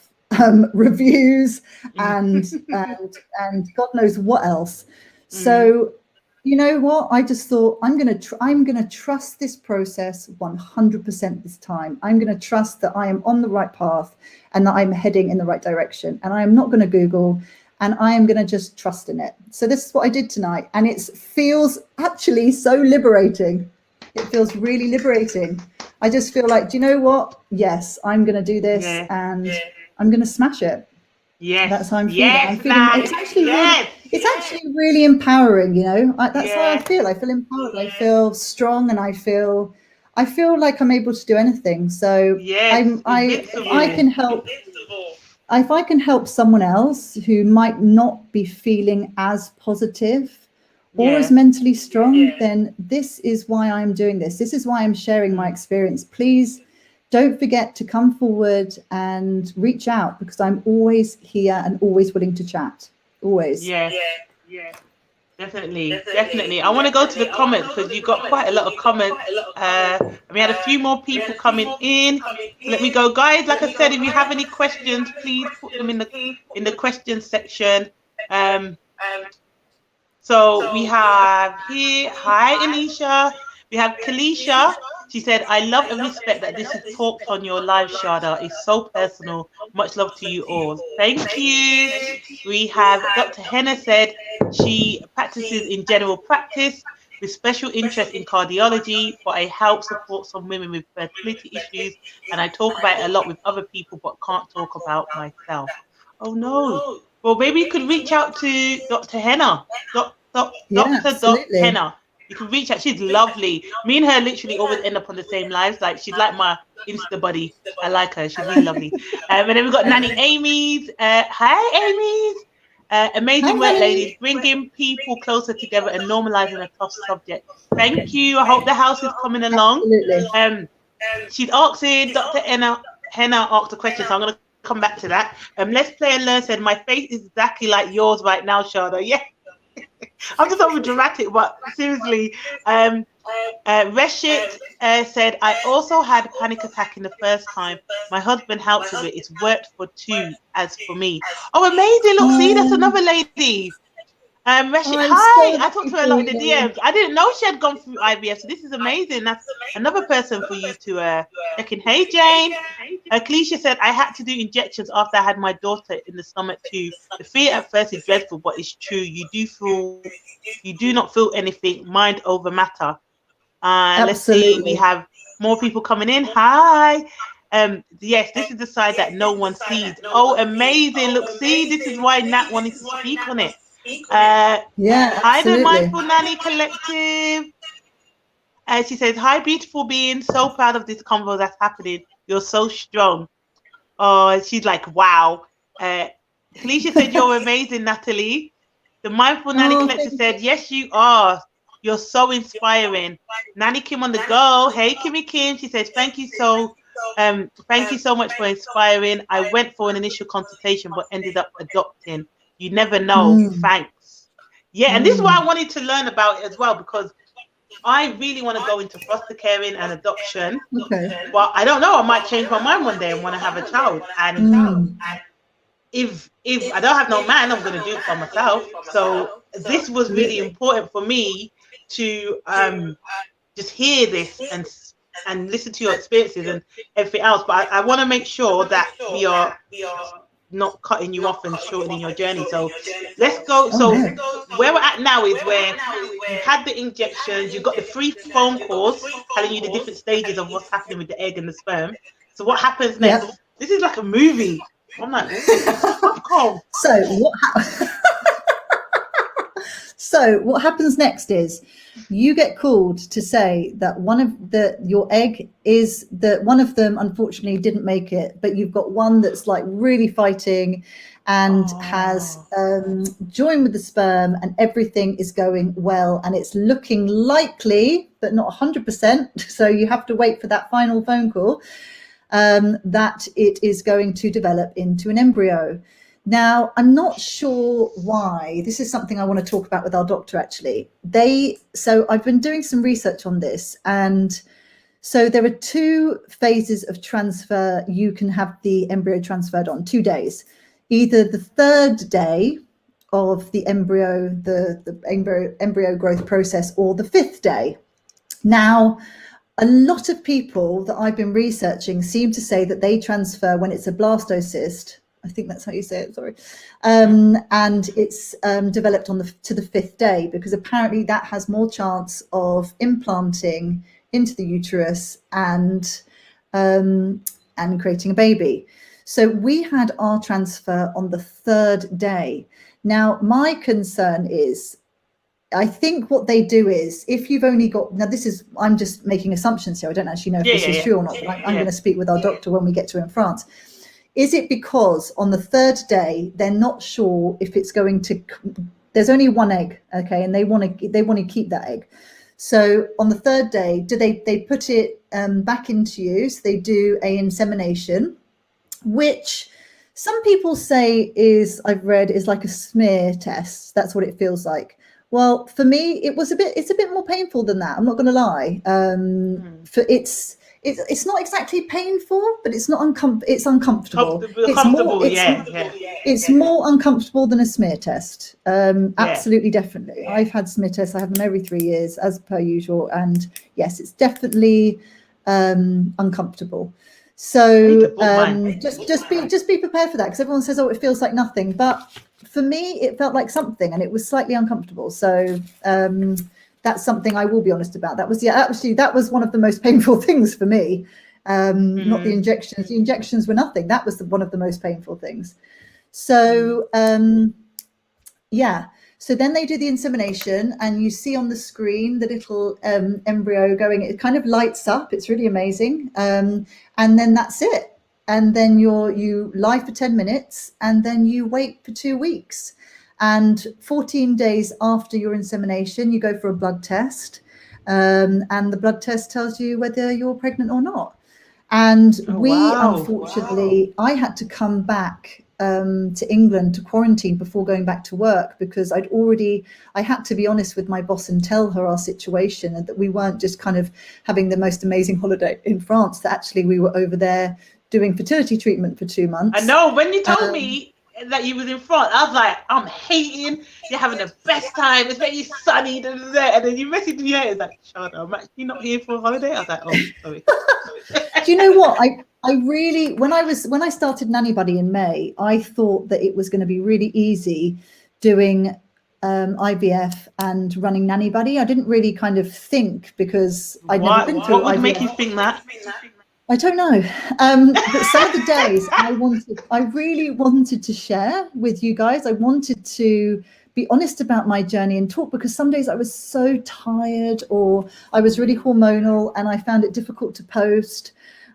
reviews and God knows what else. So you know what? I just thought, I'm gonna trust this process 100% this time. I'm gonna trust that I am on the right path and that I'm heading in the right direction. And I am not gonna Google, and I am gonna just trust in it. So this is what I did tonight, and it feels actually so liberating. It feels really liberating. I just feel like, do you know what? Yes, I'm gonna do this, and I'm gonna smash it. That's how I'm feeling. I'm feeling it's actually really empowering, you know. That's how I feel. I feel empowered. I feel strong, and I feel like I'm able to do anything. So if I can help someone else who might not be feeling as positive or as mentally strong, then this is why I'm doing this. This is why I'm sharing my experience. Please don't forget to come forward and reach out, because I'm always here and always willing to chat. Always. Definitely. I want to go to the comments, because you got quite a lot of comments. We had a few more people coming in. Let me go, guys. Like I said, if you have any questions, please put them in the questions section. So we have here, hi Alicia. We have Kalisha. She said, I love and respect that this is talked on your live, Sharda. It's so personal. Much love to you all. Thank you. We have Dr. Henna said she practices in general practice with special interest in cardiology, but I help support some women with fertility issues, and I talk about it a lot with other people, but can't talk about myself. Oh no. Well, maybe you could reach out to Dr. Henna. Yeah, Dr. absolutely. Henna. You can reach out. She's lovely. Me and her literally always end up on the same lives. Like, she's like my Insta buddy. I like her. She's really lovely. And then we've got Nanny Amy's. Hi, Amy's. Amazing Hi, work, Nanny. ladies. Bringing people closer together and normalizing a tough subject. Thank you. I hope the house is coming along. Absolutely. She's asking, Dr. Henna asked a question, so I'm going to come back to that. Let's Play and Learn said, my face is exactly like yours right now, Sharda. Yeah. I'm just over dramatic, but seriously. Reshit said, I also had a panic attack in the first time. My husband helped with it. It's worked for 2 as for me. Oh, amazing. Look, see, that's another lady. Reshit, hi. I talked to her a lot in the DMs. I didn't know she had gone through IVF, so this is amazing. That's another person for you to check in. Hey, Jane. Kalisha said, I had to do injections after I had my daughter in the stomach too. The fear at first is dreadful, but it's true. You do not feel anything. Mind over matter. Let's see. We have more people coming in. Hi. Yes, this is the side that no one sees. Oh, amazing. Look, see, this is why Nat wanted to speak on it. Yeah, hi, the absolutely. Mindful Nanny Collective. She says, hi, beautiful being. So proud of this convo that's happening. You're so strong. Oh, she's like, wow. Kalisha said, you're amazing, Natalie. The Mindful Nanny Collective said, yes, you are. You're so inspiring. Nanny Kim on the go. Hey, Kimmy Kim. She says, thank you so much for inspiring. I went for an initial consultation, but ended up adopting. You never know. Thanks. Yeah, and this is why I wanted to learn about it as well, because I really want to go into foster caring and adoption. Okay. But I don't know. I might change my mind one day and want to have a child. And if I don't have no man, I'm going to do it for myself. So this was really important for me to just hear this and listen to your experiences and everything else. But I want to make sure that we are not cutting you off and shortening your journey. So let's go. So where we're at now is where you've had the injections, you've got the 3 phone calls telling you the different stages of what's happening with the egg and the sperm. So what happens next? Yep. This is like a movie. I'm like, popcorn. So what happens next is you get called to say that your egg is that one of them unfortunately didn't make it, but you've got one that's like really fighting and has joined with the sperm and everything is going well and it's looking likely, but not 100%. So you have to wait for that final phone call that it is going to develop into an embryo. Now, I'm not sure why. This is something I want to talk about with our doctor, actually. So I've been doing some research on this. And so there are 2 phases of transfer you can have the embryo transferred on, 2 days. Either the 3rd day of the embryo, the embryo growth process, or the 5th day. Now, a lot of people that I've been researching seem to say that they transfer when it's a blastocyst. I think that's how you say it, sorry. And it's developed to the 5th day, because apparently that has more chance of implanting into the uterus and creating a baby. So we had our transfer on the 3rd day. Now, my concern is, I think what they do is, if you've only got, now this is, I'm just making assumptions here. I don't actually know if this is true or not, but I'm going to speak with our doctor when we get to in France. Is it because on the 3rd day, they're not sure if it's going to, there's only one egg, okay, and they want to keep that egg. So on the 3rd day, they put it back into you, so they do an insemination, which some people say I've read is like a smear test. That's what it feels like. Well, for me, it's a bit more painful than that. I'm not going to lie. It's not exactly painful, but it's not it's uncomfortable. It's more uncomfortable than a smear test. Absolutely, definitely. I've had smear tests. I have them every 3 years, as per usual. And yes, it's definitely uncomfortable. So just be prepared for that, because everyone says, oh, it feels like nothing. But for me, it felt like something, and it was slightly uncomfortable. So that's something I will be honest about. That was one of the most painful things for me. Not the injections. The injections were nothing. That was one of the most painful things. So yeah, so then they do the insemination, and you see on the screen the little embryo going. It kind of lights up. It's really amazing. And then that's it. And then you lie for 10 minutes, and then you wait for 2 weeks. And 14 days after your insemination, you go for a blood test. And the blood test tells you whether you're pregnant or not. And unfortunately, I had to come back to England to quarantine before going back to work, because I had to be honest with my boss and tell her our situation, and that we weren't just kind of having the most amazing holiday in France, that actually we were over there doing fertility treatment for 2 months. I know, when you told me that you was in France, I was like, I'm hating, you're having the best time, it's very sunny, da, da, da. And then you messaged me later, it's like, Sharz, I'm actually not here for a holiday. I was like, oh, sorry. Do you know what? I really, when I started Nanny Buddy in May, I thought that it was going to be really easy doing IVF and running Nanny Buddy. I didn't really kind of think, because I'd never been through IVF. What would make you think that? I don't know. But some of the days I really wanted to share with you guys. I wanted to be honest about my journey and talk, because some days I was so tired, or I was really hormonal, and I found it difficult to post.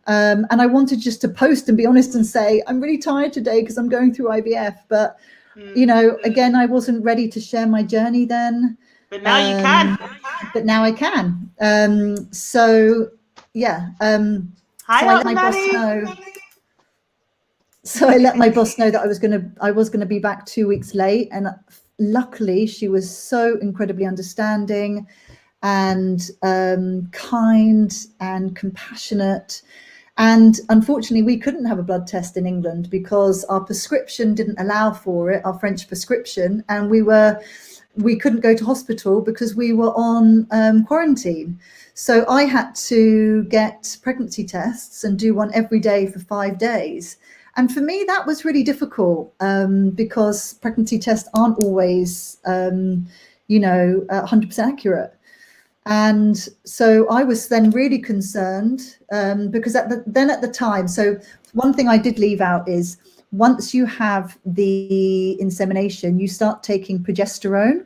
And I wanted just to post and be honest and say, I'm really tired today because I'm going through IVF. But, you know, again, I wasn't ready to share my journey then. But now you can. But now I can. So, yeah. Hi, so I let my boss know. So I let my boss know that I was gonna be back 2 weeks late, and luckily she was so incredibly understanding and kind and compassionate. And unfortunately, we couldn't have a blood test in England because our prescription didn't allow for it, our French prescription, and we couldn't go to hospital because we were on quarantine. So I had to get pregnancy tests and do one every day for 5 days. And for me, that was really difficult because pregnancy tests aren't always, 100% accurate. And so I was then really concerned because at the time, so one thing I did leave out is once you have the insemination, you start taking progesterone,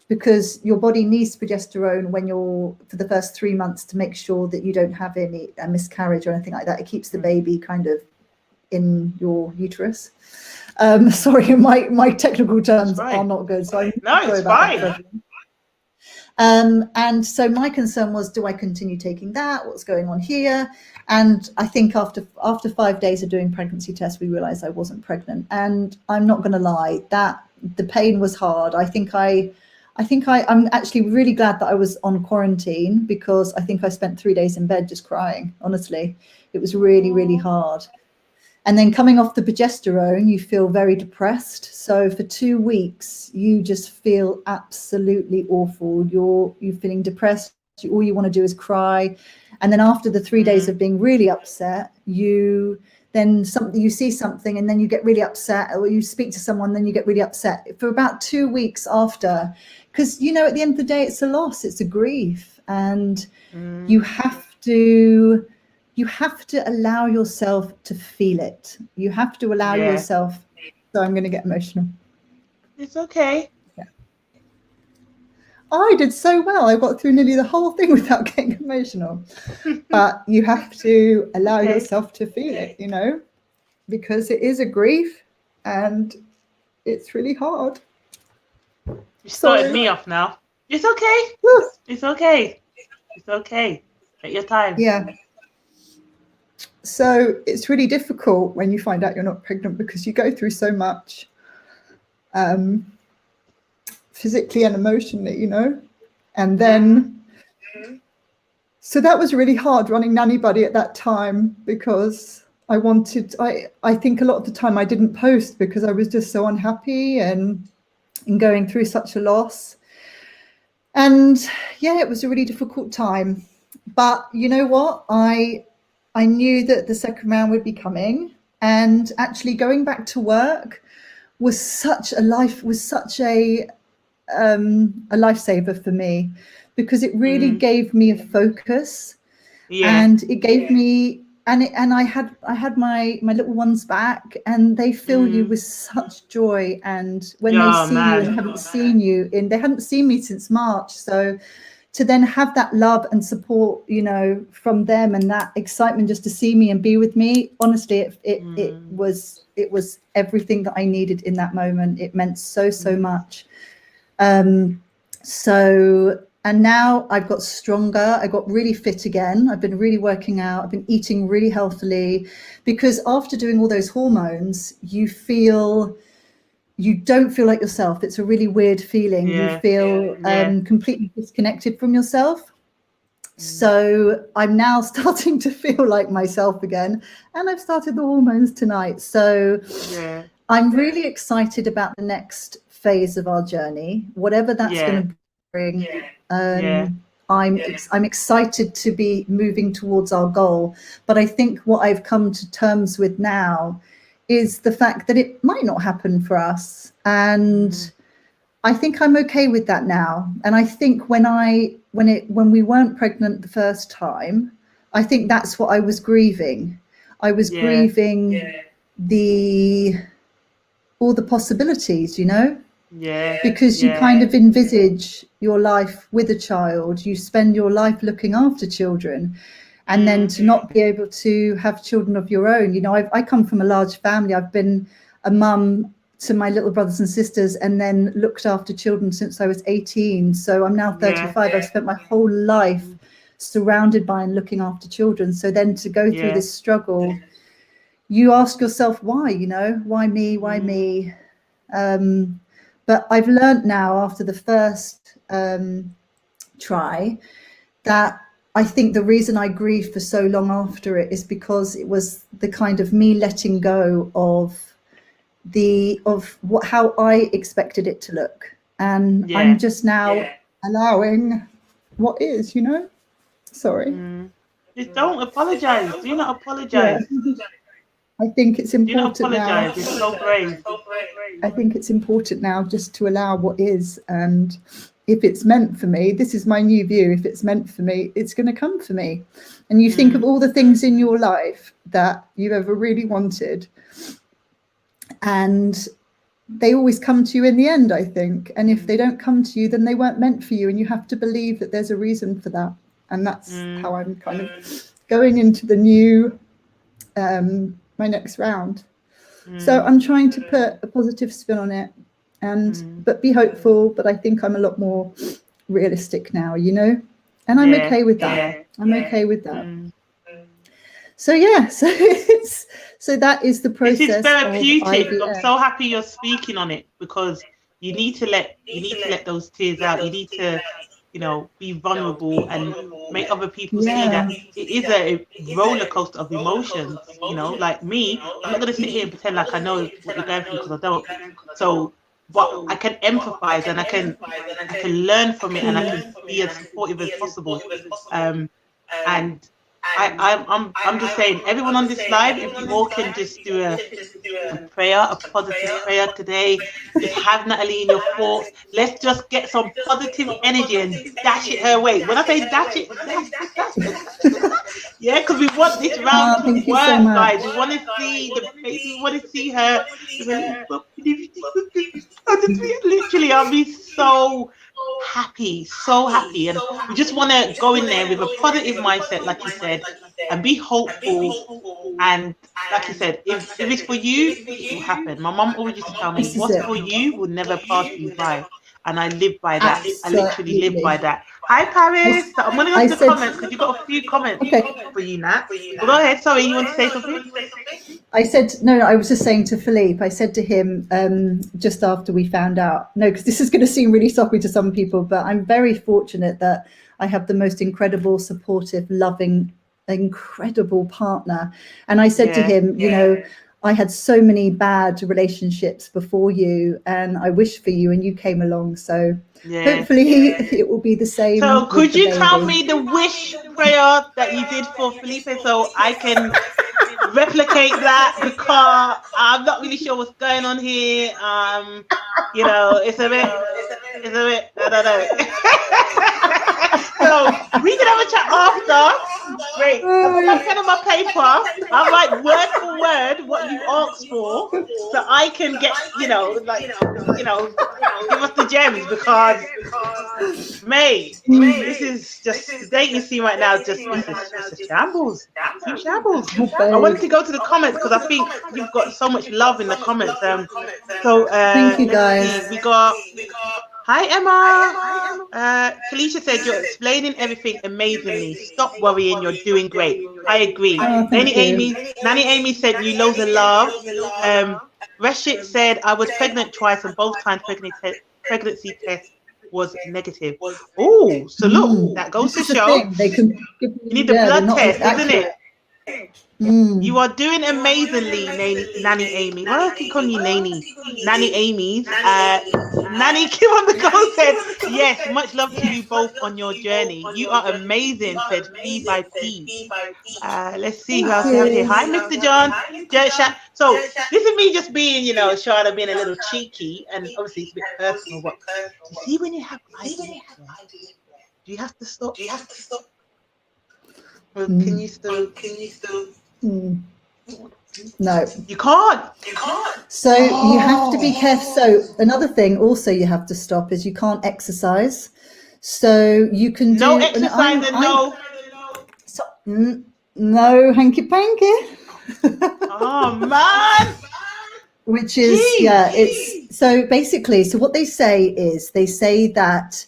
because your body needs progesterone for the first 3 months to make sure that you don't have a miscarriage or anything like that. It keeps the baby kind of in your uterus. Sorry, my technical terms are not good. So it's fine. And so my concern was, do I continue taking that? What's going on here? And I think after 5 days of doing pregnancy tests, we realized I wasn't pregnant. And I'm not going to lie, that the pain was hard. I'm actually really glad that I was on quarantine, because I think I spent 3 days in bed just crying. Honestly, it was really, really hard. And then coming off the progesterone, you feel very depressed. So for 2 weeks, you just feel absolutely awful. You're feeling depressed. All you want to do is cry. And then after the 3 days of being really upset, you see something and then you get really upset, or you speak to someone, then you get really upset for about 2 weeks after. Because, at the end of the day, it's a loss, it's a grief. And you have to allow yourself to feel it. You have to allow yourself. So I'm going to get emotional. It's okay. Yeah. I did so well. I got through nearly the whole thing without getting emotional. But you have to allow yourself to feel it, because it is a grief and it's really hard. You started me off now. It's okay. It's okay. It's okay. Take your time. Yeah. So it's really difficult when you find out you're not pregnant, because you go through so much physically and emotionally, and then so that was really hard running Nanny Buddy at that time, because I think a lot of the time I didn't post because I was just so unhappy and going through such a loss. And it was a really difficult time. But you know what? I knew that the second round would be coming, and actually going back to work was such a lifesaver for me, because it really gave me a focus, and it gave me and I had my little ones back, and they fill you with such joy. And when they see you and haven't seen you they hadn't seen me since March, so to then have that love and support, you know, from them, and that excitement just to see me and be with me, honestly, it was everything that I needed in that moment. It meant so much. And now I've got stronger. I got really fit again. I've been really working out. I've been eating really healthily, because after doing all those hormones, you don't feel like yourself. It's a really weird feeling. You feel completely disconnected from yourself. So I'm now starting to feel like myself again, and I've started the hormones tonight. So I'm really excited about the next phase of our journey, whatever that's going to bring. I'm excited to be moving towards our goal. But I think what I've come to terms with now is the fact that it might not happen for us. And I think I'm okay with that now. And I think when we weren't pregnant the first time, I think that's what I was grieving. I was grieving all the possibilities, you know? Because you kind of envisage your life with a child. You spend your life looking after children. And then to not be able to have children of your own. You know, I come from a large family. I've been a mum to my little brothers and sisters, and then looked after children since I was 18. So I'm now 35. I've spent my whole life surrounded by and looking after children. So then to go through this struggle, you ask yourself, why, you know, why me, why me? But I've learned now after the first try that I think the reason I grieved for so long after it is because it was the kind of me letting go of how I expected it to look. And I'm just now allowing what is, you know? Sorry. Just don't apologize. Do not apologize. I think it's important. Do not apologize. It's so brave. I think it's important now just to allow what is, and if it's meant for me, this is my new view. If it's meant for me, it's going to come for me. And you think of all the things in your life that you've ever really wanted, and they always come to you in the end, I think. And if they don't come to you, then they weren't meant for you, and you have to believe that there's a reason for that. And that's how I'm kind of going into the new, my next round. So I'm trying to put a positive spin on it, but be hopeful. But I think I'm a lot more realistic now, you know, and I'm okay with that. I'm okay with that. So so that is the process. This is therapeutic. I'm so happy you're speaking on it, because you need to let those tears out. You need to, you know, be vulnerable and make other people see that it is a roller coaster of emotions. You know, like me, I'm not going to sit here and pretend like I know what you're going through, because I don't. So, but I can empathize, and I can learn from it, and I can be as supportive as possible. And I'm just saying, everyone on this live, if you all can just do a prayer, a positive prayer today, just have Natalie in your thoughts. Let's just get some positive energy and dash it her way. When I say dash it, yeah, because we want this round to work, guys. We want to see the face. We want to see her. Literally, I'll be so happy, and we just want to go in there with a positive mindset, like you said, and be hopeful. And like you said, if it's for you, it will happen. My mum always used to tell me, what's for you will never pass you by, and I live by that. Absolutely. I literally live by that. Hi Paris. So I'm going to go to the comments, because you've got a few comments for you, Nat. Well, go ahead. Sorry, you want to say something? I said, no, I was just saying to Philippe, I said to him just after we found out, no, because this is going to seem really sorry to some people, but I'm very fortunate that I have the most incredible, supportive, loving, incredible partner. And I said to him, you know, I had so many bad relationships before you, and I wish for you, and you came along. So hopefully it will be the same. So could you tell me the wish prayer that you did for Felipe, so I can replicate that, because I'm not really sure what's going on here. You know, it's a bit, I don't know. So we can have a chat after. Great. I've got my pen and my paper. I write word for word what you asked for, so I can get, give us the gems, because, mate, this is just the dating scene right now. It's a shambles. It's shambles. I wanted to go to the comments because I think you've got so much love in the comments. Thank you, guys. We got. Hi, Emma. Felicia said you're explaining everything amazingly. Stop worrying, you're doing great. I agree. Nanny Amy said you loads of love. Reshit said I was pregnant twice and both times pregnancy test was negative. Oh, so look, that goes to show you need the blood test, isn't it? You are doing amazingly, Nanny Amy. Why do I keep calling you Nanny Amy's? Nanny Kim on the go said, yes, much love to you both on your journey. You are amazing, said P by P. Let's see who else we have here. Hi, Mr. John. So this is me just being, Charlotte being a little cheeky, and obviously it's a bit personal, but you see when you have ideas, do you have to stop? Well, can you still? No, you can't. So you have to be careful. So another thing also you have to stop is you can't exercise. So you can do no exercise no hanky panky. Oh man. Which is it's so basically, so what they say is that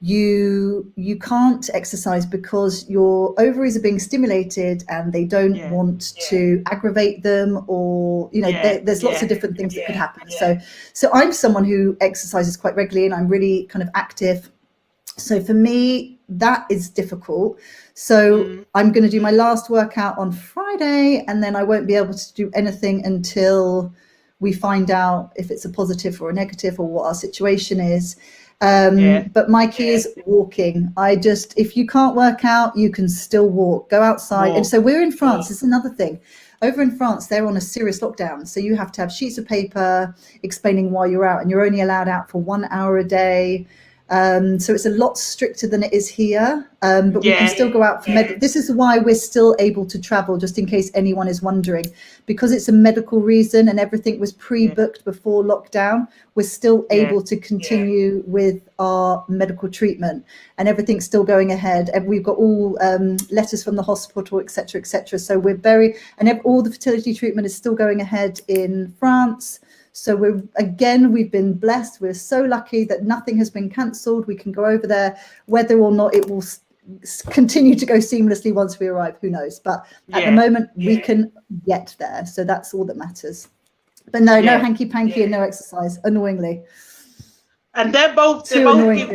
you can't exercise because your ovaries are being stimulated and they don't want to aggravate them, or there's lots of different things that could happen. So I'm someone who exercises quite regularly and I'm really kind of active. So for me, that is difficult. So I'm going to do my last workout on Friday, and then I won't be able to do anything until we find out if it's a positive or a negative or what our situation is. But my key is walking. If you can't work out, you can still walk, go outside. And so we're in France. It's another thing. Over in France, they're on a serious lockdown. So you have to have sheets of paper explaining why you're out, and you're only allowed out for 1 hour a day. So it's a lot stricter than it is here, but we can still go out for this is why we're still able to travel, just in case anyone is wondering, because it's a medical reason and everything was pre-booked before lockdown. We're still able to continue with our medical treatment, and everything's still going ahead, and we've got all letters from the hospital, etc., etc. So we're all the fertility treatment is still going ahead in France. So we've been blessed. We're so lucky that nothing has been cancelled. We can go over there, whether or not it will continue to go seamlessly once we arrive, who knows? But at the moment, we can get there. So that's all that matters. But no hanky panky and no exercise, annoyingly. And they both give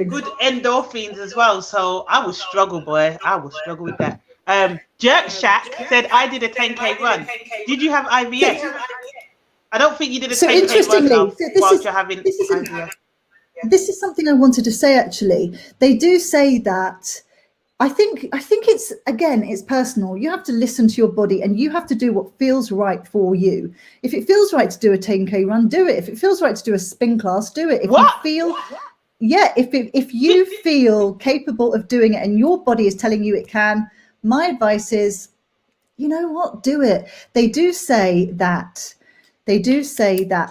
good endorphins as well. So I will struggle, boy. I will struggle with that. Jerk Shack said, I did a 10K run. Did you have IVF? I don't think you did a 10K run whilst you're having IVF. This is something I wanted to say, actually. They do say that. I think it's, again, it's personal. You have to listen to your body and you have to do what feels right for you. If it feels right to do a 10K run, do it. If it feels right to do a spin class, do it. If you feel, if you feel capable of doing it and your body is telling you it can, my advice is, you know what, do it. They do say that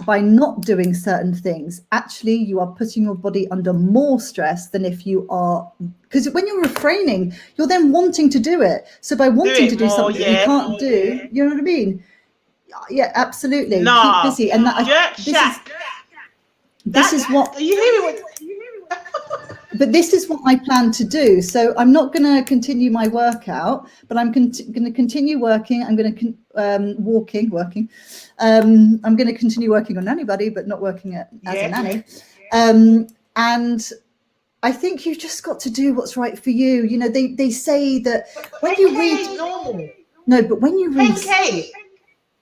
by not doing certain things, actually you are putting your body under more stress than if you are, because when you're refraining, you're then wanting to do it. So by wanting to do something you can't do, you know what I mean? Yeah, absolutely. Keep busy. And this is what. Are you hearing what? But this is what I plan to do. So I'm not going to continue my workout, but I'm going to continue working. I'm going to working. I'm going to continue working on Nanny Buddy, but not working as a nanny. And I think you've just got to do what's right for you. You know, they say that when you read, but when you read, 10K.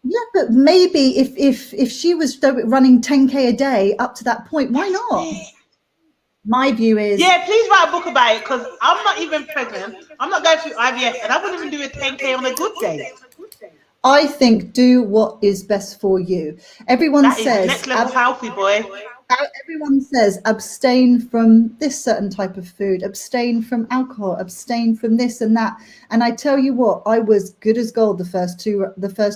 Yeah, but maybe if she was running 10K a day up to that point, why not? My view is... Yeah, please write a book about it, because I'm not even pregnant. I'm not going through IVF, and I wouldn't even do a 10K on a good day. I think do what is best for you. Everyone says... That is next level healthy, boy. everyone says abstain from this certain type of food, abstain from alcohol, abstain from this and that. And I tell you what, I was good as gold the first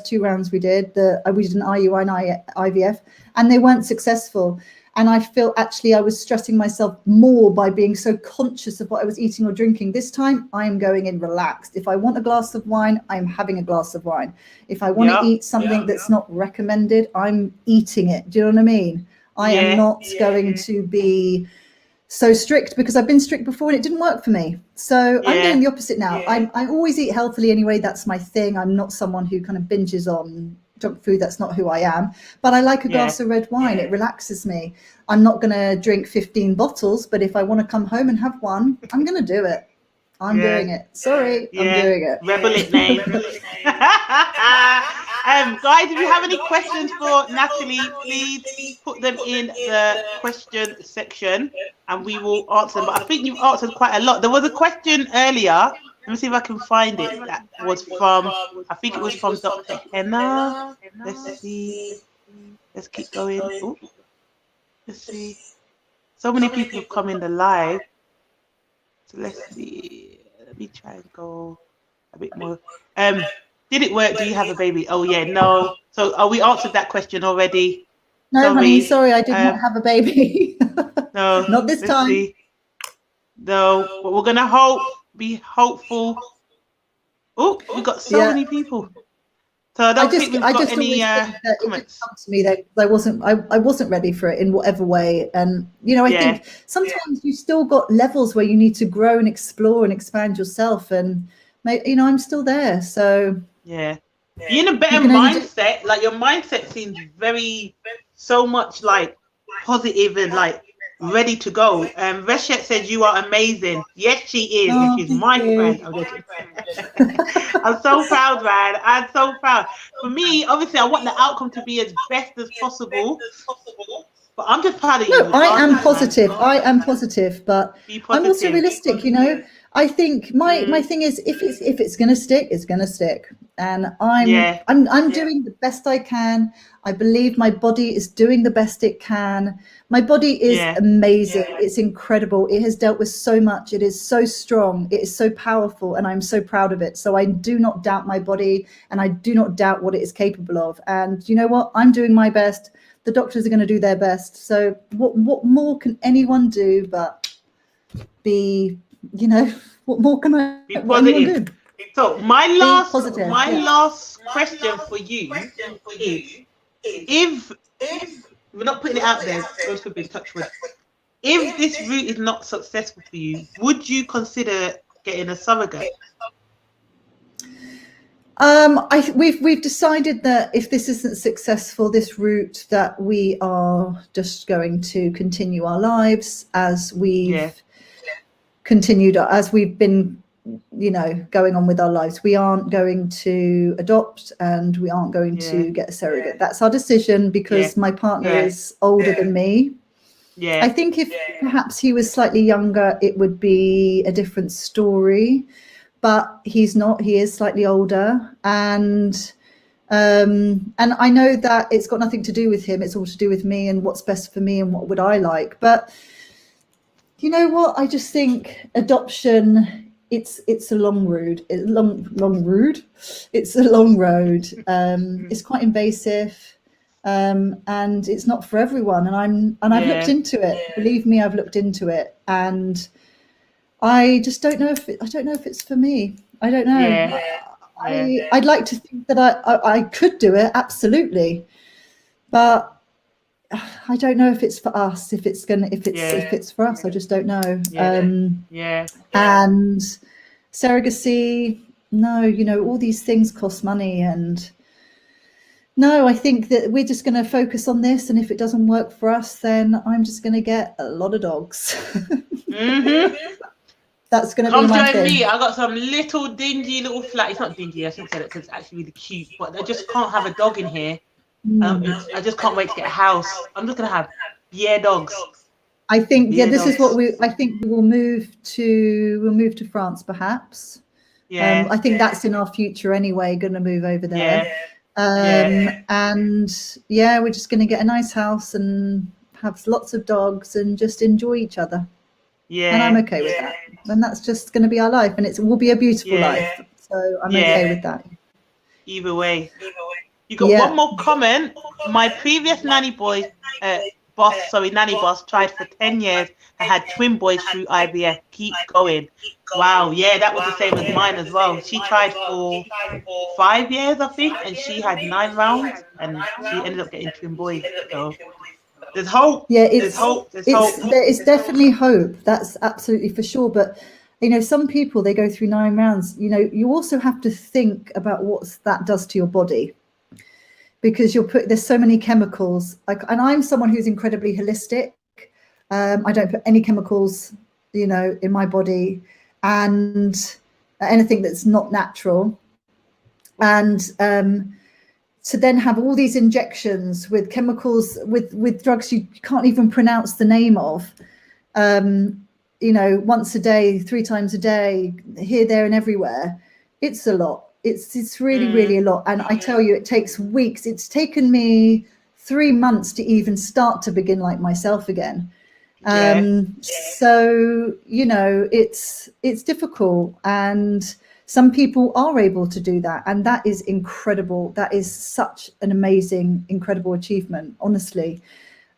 two rounds we did. We did an IUI and IVF, and they weren't successful. And I feel actually I was stressing myself more by being so conscious of what I was eating or drinking. This time I am going in relaxed. If I want a glass of wine, I'm having a glass of wine. If I want to eat something that's not recommended, I'm eating it. Do you know what I mean? I am not going to be so strict, because I've been strict before and it didn't work for me. So I'm doing the opposite now. I always eat healthily anyway. That's my thing. I'm not someone who kind of binges on junk food. That's not who I am. But I like a glass of red wine. It relaxes me. I'm not going to drink 15 bottles, but if I want to come home and have one, I'm going to do it. I'm doing it. Sorry, I'm doing it. Rebel it name. Guys, if you have any questions for Natalie, please put them in the question section and we will answer them. But I think you've answered quite a lot. There was a question earlier. Let me see if I can find it. That was from, I think it was from Dr. Henna. Let's see. Let's keep going. Ooh. Let's see. So many people have come in the live. So let's see. Let me try and go a bit more. Did it work? Do you have a baby? Oh yeah, no. So we answered that question already. No, honey, sorry, I did not have a baby. No, not this time. See. No, but we're gonna be hopeful. Oh, we got so many people. So I don't think we've got any comments. It to me that I wasn't ready for it in whatever way, and I think sometimes you still got levels where you need to grow and explore and expand yourself, and I'm still there. So you're in a better mindset. Like your mindset seems so much like positive and like ready to go. Reshet said you are amazing. Yes, she is. Oh, she's my friend. I'm so proud, man. I'm so proud. For me, obviously, I want the outcome to be as best as possible. But I'm just proud of you. No, I am positive. Man. I am positive, but I'm also realistic. I think my thing is if it's going to stick, it's going to stick, and I'm doing the best I can. I believe my body is doing the best it can. My body is amazing. It's incredible. It has dealt with so much. It is so strong. It is so powerful, and I'm so proud of it. So I do not doubt my body, and I do not doubt what it is capable of. And you know what? I'm doing my best. The doctors are going to do their best. So what more can anyone do but be, what more can I be positive? Do? So my last question for you is, if we're not putting it out there, those could be touch wood. If this route is not successful for you, would you consider getting a surrogate? We've decided that if this isn't successful, this route, that we are just going to continue our lives as we've continued, as we've been, going on with our lives. We aren't going to adopt, and we aren't going to get a surrogate. That's our decision, because my partner is older than me. I think if perhaps he was slightly younger, it would be a different story. But he's not. He is slightly older, and I know that it's got nothing to do with him. It's all to do with me and what's best for me and what would I like. But you know what? I just think adoption. It's a long road. It's a long road. It's quite invasive, and it's not for everyone. And I've looked into it. Believe me, I've looked into it, and I just don't know if it's for me. I don't know. I'd like to think that I could do it, absolutely, but I don't know if it's for us. If it's for us, I just don't know. And surrogacy, no, all these things cost money, and no, I think that we're just going to focus on this, and if it doesn't work for us, then I'm just going to get a lot of dogs. That's going to be my thing. Me. I got some little dingy little flat. It's not dingy. I shouldn't say that, because it's actually really cute. But I just can't have a dog in here. I just can't wait to get a house. I'm just going to have dogs. I think this is what I think we will move to. We'll move to France, perhaps. I think that's in our future anyway. Going to move over there. And we're just going to get a nice house and have lots of dogs, and just enjoy each other. Yeah. And I'm okay with that. And that's just going to be our life, and it will be a beautiful life. So I'm okay with that. Either way. You got one more comment. My previous nanny boss tried for 10 years and had twin boys through IVF. Keep going. Wow, yeah, that was the same as mine as well. She tried for 5 years, I think, and she had 9 rounds, and she ended up getting twin boys. So there's hope. Yeah, there's hope. There is definitely hope. That's absolutely for sure. But you know, some people, they go through 9 rounds. You know, you also have to think about what that does to your body, because there's so many chemicals. And I'm someone who's incredibly holistic. I don't put any chemicals, you know, in my body, and anything that's not natural. And to then have all these injections with chemicals, with drugs you can't even pronounce the name of, you know, once a day, 3 times a day, here, there, and everywhere. It's a lot. It's really, really a lot. And I tell you, it takes weeks. It's taken me 3 months to even start to begin like myself again. So, you know, it's difficult, and some people are able to do that, and that is incredible. That is such an amazing, incredible achievement, honestly.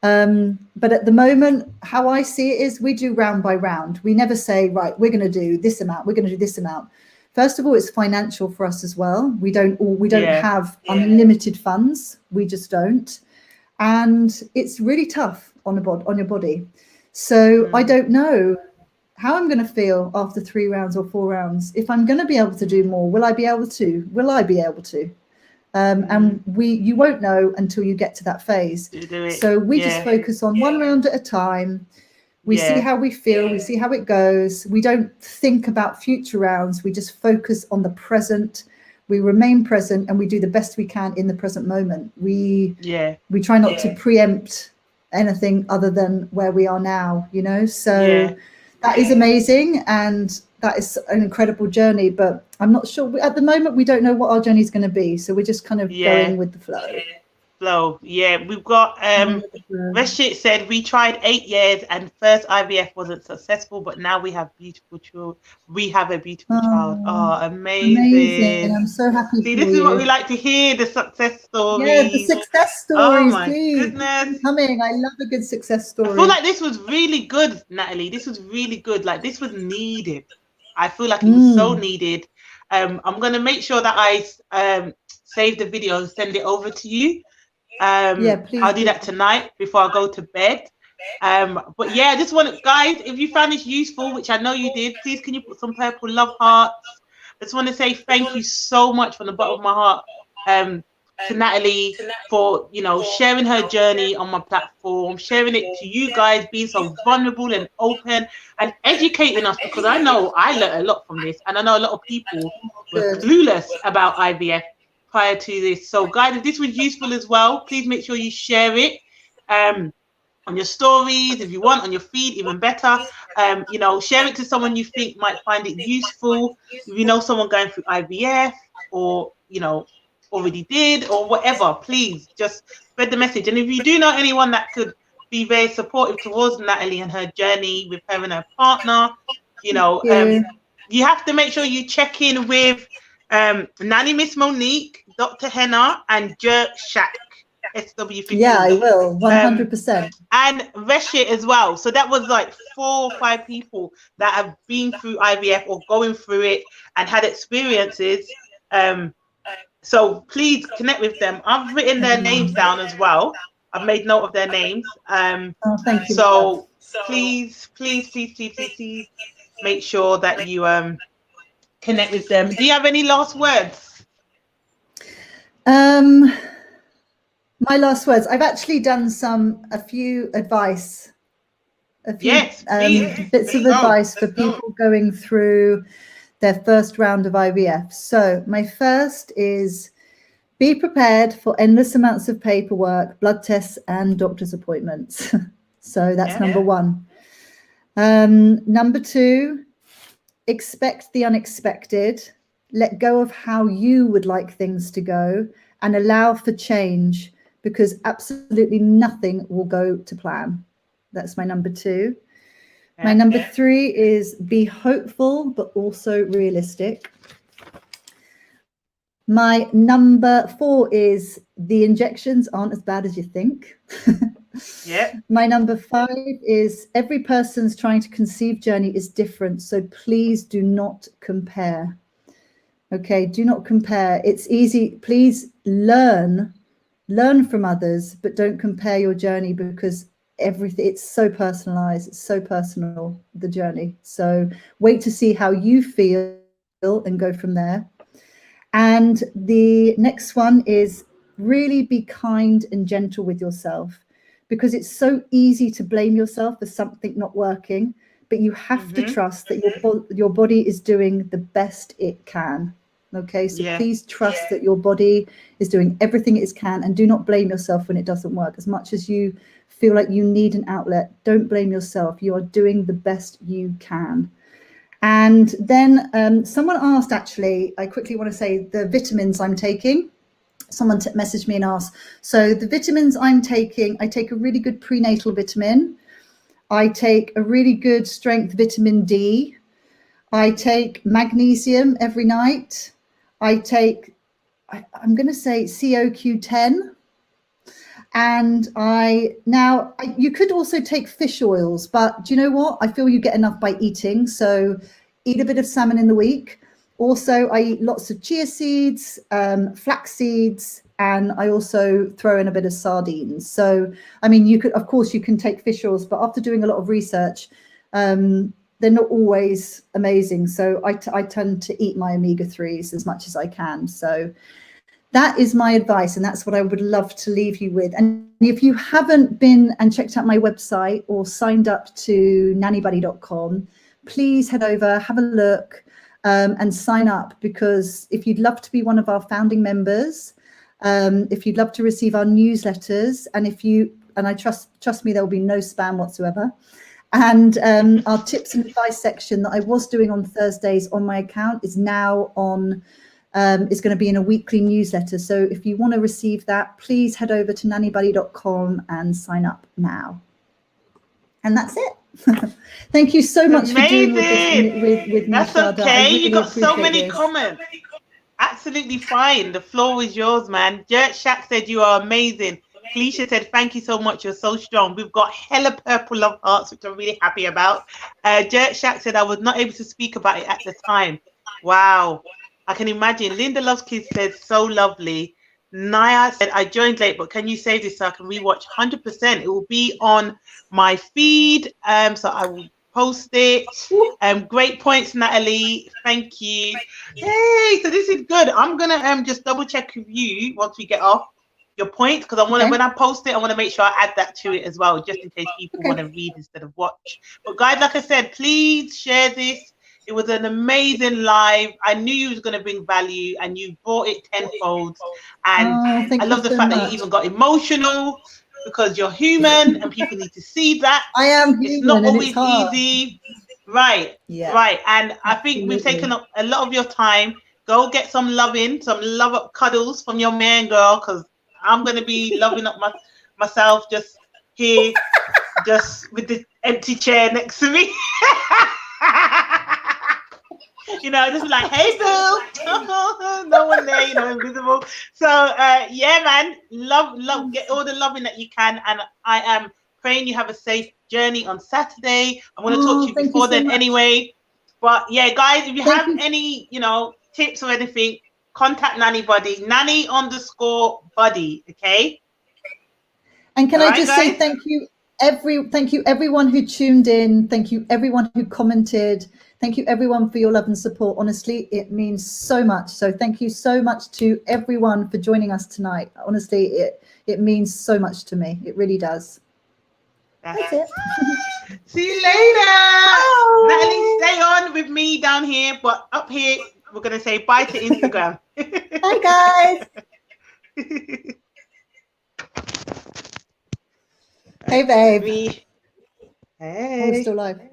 But at the moment, how I see it is we do round by round. We never say, right, we're going to do this amount, we're going to do this amount. First of all, it's financial for us as well. We don't have unlimited funds. We just don't. And it's really tough on your body. So I don't know how I'm going to feel after 3 rounds or 4 rounds. If I'm going to be able to do more, will I be able to? And you won't know until you get to that phase. So we just focus on 1 round at a time. We see how we feel. We see how it goes. We don't think about future rounds. We just focus on the present. We remain present, and we do the best we can in the present moment. We try not to preempt anything other than where we are now, you know. So that is amazing, and that is an incredible journey. But I'm not sure at the moment. We don't know what our journey is going to be, so we're just kind of going with the flow. We've got Reshit said we tried 8 years and first IVF wasn't successful, but now we have beautiful children. We have a beautiful child. Oh, amazing. I'm so happy. See, this is what we like to hear, the success stories. Yeah, the success stories. Oh my goodness. Coming. I love a good success story. I feel like this was really good, Natalie. This was really good. Like, this was needed. I feel like it was so needed. I'm going to make sure that I save the video and send it over to you. Please. I'll do that tonight before I go to bed. But yeah, I just want guys, if you found this useful, which I know you did, please can you put some purple love hearts. I just want to say thank you so much from the bottom of my heart to Natalie for, you know, sharing her journey on my platform, sharing it to you guys, being so vulnerable and open and educating us, because I know I learned a lot from this, and I know a lot of people were clueless about IVF prior to this. So guys, if this was useful as well, please make sure you share it on your stories, if you want, on your feed, even better. You know, share it to someone you think might find it useful. If you know someone going through IVF, or, you know, already did, or whatever, please just spread the message. And if you do know anyone that could be very supportive towards Natalie and her journey with her and her partner, you know, you have to make sure you check in with Nanny Miss Monique, Dr. Henna, and Jerk Shack SW15. Yeah, I will, 100%. And Reshit as well. So that was like 4 or 5 people that have been through IVF or going through it and had experiences. So please connect with them. I've written their names down as well. I've made note of their names. Thank you. So please make sure that you connect with them. Do you have any last words? My last words. I've actually done a few bits of advice for people going through their first round of IVF. So my first is be prepared for endless amounts of paperwork, blood tests, and doctor's appointments. So that's number 1. Number 2, expect the unexpected. Let go of how you would like things to go and allow for change, because absolutely nothing will go to plan. That's my number 2. My number 3 is be hopeful, but also realistic. My number 4 is the injections aren't as bad as you think. Yeah. My number 5 is every person's trying to conceive journey is different. So please do not compare. Okay, do not compare. It's easy. Please learn from others, but don't compare your journey, because everything, it's so personalized, it's so personal, the journey. So wait to see how you feel and go from there. And the next one is really be kind and gentle with yourself, because it's so easy to blame yourself for something not working, but you have to trust that your body is doing the best it can. Okay, so please trust that your body is doing everything it can, and do not blame yourself when it doesn't work. As much as you feel like you need an outlet, don't blame yourself. You are doing the best you can. And then someone asked, actually, I quickly want to say the vitamins I'm taking. Someone messaged me and asked, so the vitamins I'm taking, I take a really good prenatal vitamin. I take a really good strength vitamin D. I take magnesium every night. I take, I'm going to say COQ10. And you could also take fish oils, but do you know what? I feel you get enough by eating. So eat a bit of salmon in the week. Also, I eat lots of chia seeds, flax seeds, and I also throw in a bit of sardines. So, I mean, you could, of course, you can take fish oils, but after doing a lot of research, they're not always amazing. So I tend to eat my omega-3s as much as I can. So that is my advice, and that's what I would love to leave you with. And if you haven't been and checked out my website or signed up to nannybuddy.com, please head over, have a look, and sign up, because if you'd love to be one of our founding members, if you'd love to receive our newsletters, and I trust me, there will be no spam whatsoever. And our tips and advice section that I was doing on Thursdays on my account is now on. Is going to be in a weekly newsletter. So if you want to receive that, please head over to nannybuddy.com and sign up now. And that's it. Thank you so much for doing with me, That's Sharda. okay. Really You got so many this. comments. Absolutely fine. The floor is yours, man. Dirt Shack said you are amazing. Felicia said, thank you so much. You're so strong. We've got hella purple love hearts, which I'm really happy about. Dirt Shack said, I was not able to speak about it at the time. Wow. I can imagine. Linda Loves Kids said, so lovely. Naya said, I joined late, but can you save this so I can rewatch? 100%. It will be on my feed. So I will post it. Great points, Natalie. Thank you. Hey, so this is good. I'm gonna just double check with you once we get off your points, because I want to, when I post it, I want to make sure I add that to it as well, just in case people want to read instead of watch. But guys, like I said, please share this. It was an amazing live. I knew you was going to bring value, and you brought it tenfold. And I love the fact that you even got emotional, because you're human and people need to see that. I am human. It's not always easy. Right. Yeah. Right. And I think we've taken up a lot of your time. Go get some loving, some love up cuddles from your man, girl, because I'm going to be loving up myself just here, just with the empty chair next to me. You know, just like, hey, boo. No one there, you know, invisible. So, yeah, man, love, get all the loving that you can. And I am praying you have a safe journey on Saturday. I'm going to talk to you before then anyway. But yeah, guys, if you have any, you know, tips or anything, contact Nanny Buddy, Nanny_Buddy, okay? And can I just say thank you, everyone who tuned in. Thank you, everyone who commented. Thank you, everyone, for your love and support. Honestly, it means so much. So thank you so much to everyone for joining us tonight. Honestly, it means so much to me. It really does. That's it. See you later. Oh. Natalie, stay on with me down here, but up here, we're going to say bye to Instagram. Bye, guys. Hey, babe. Hey. Oh, we're still live.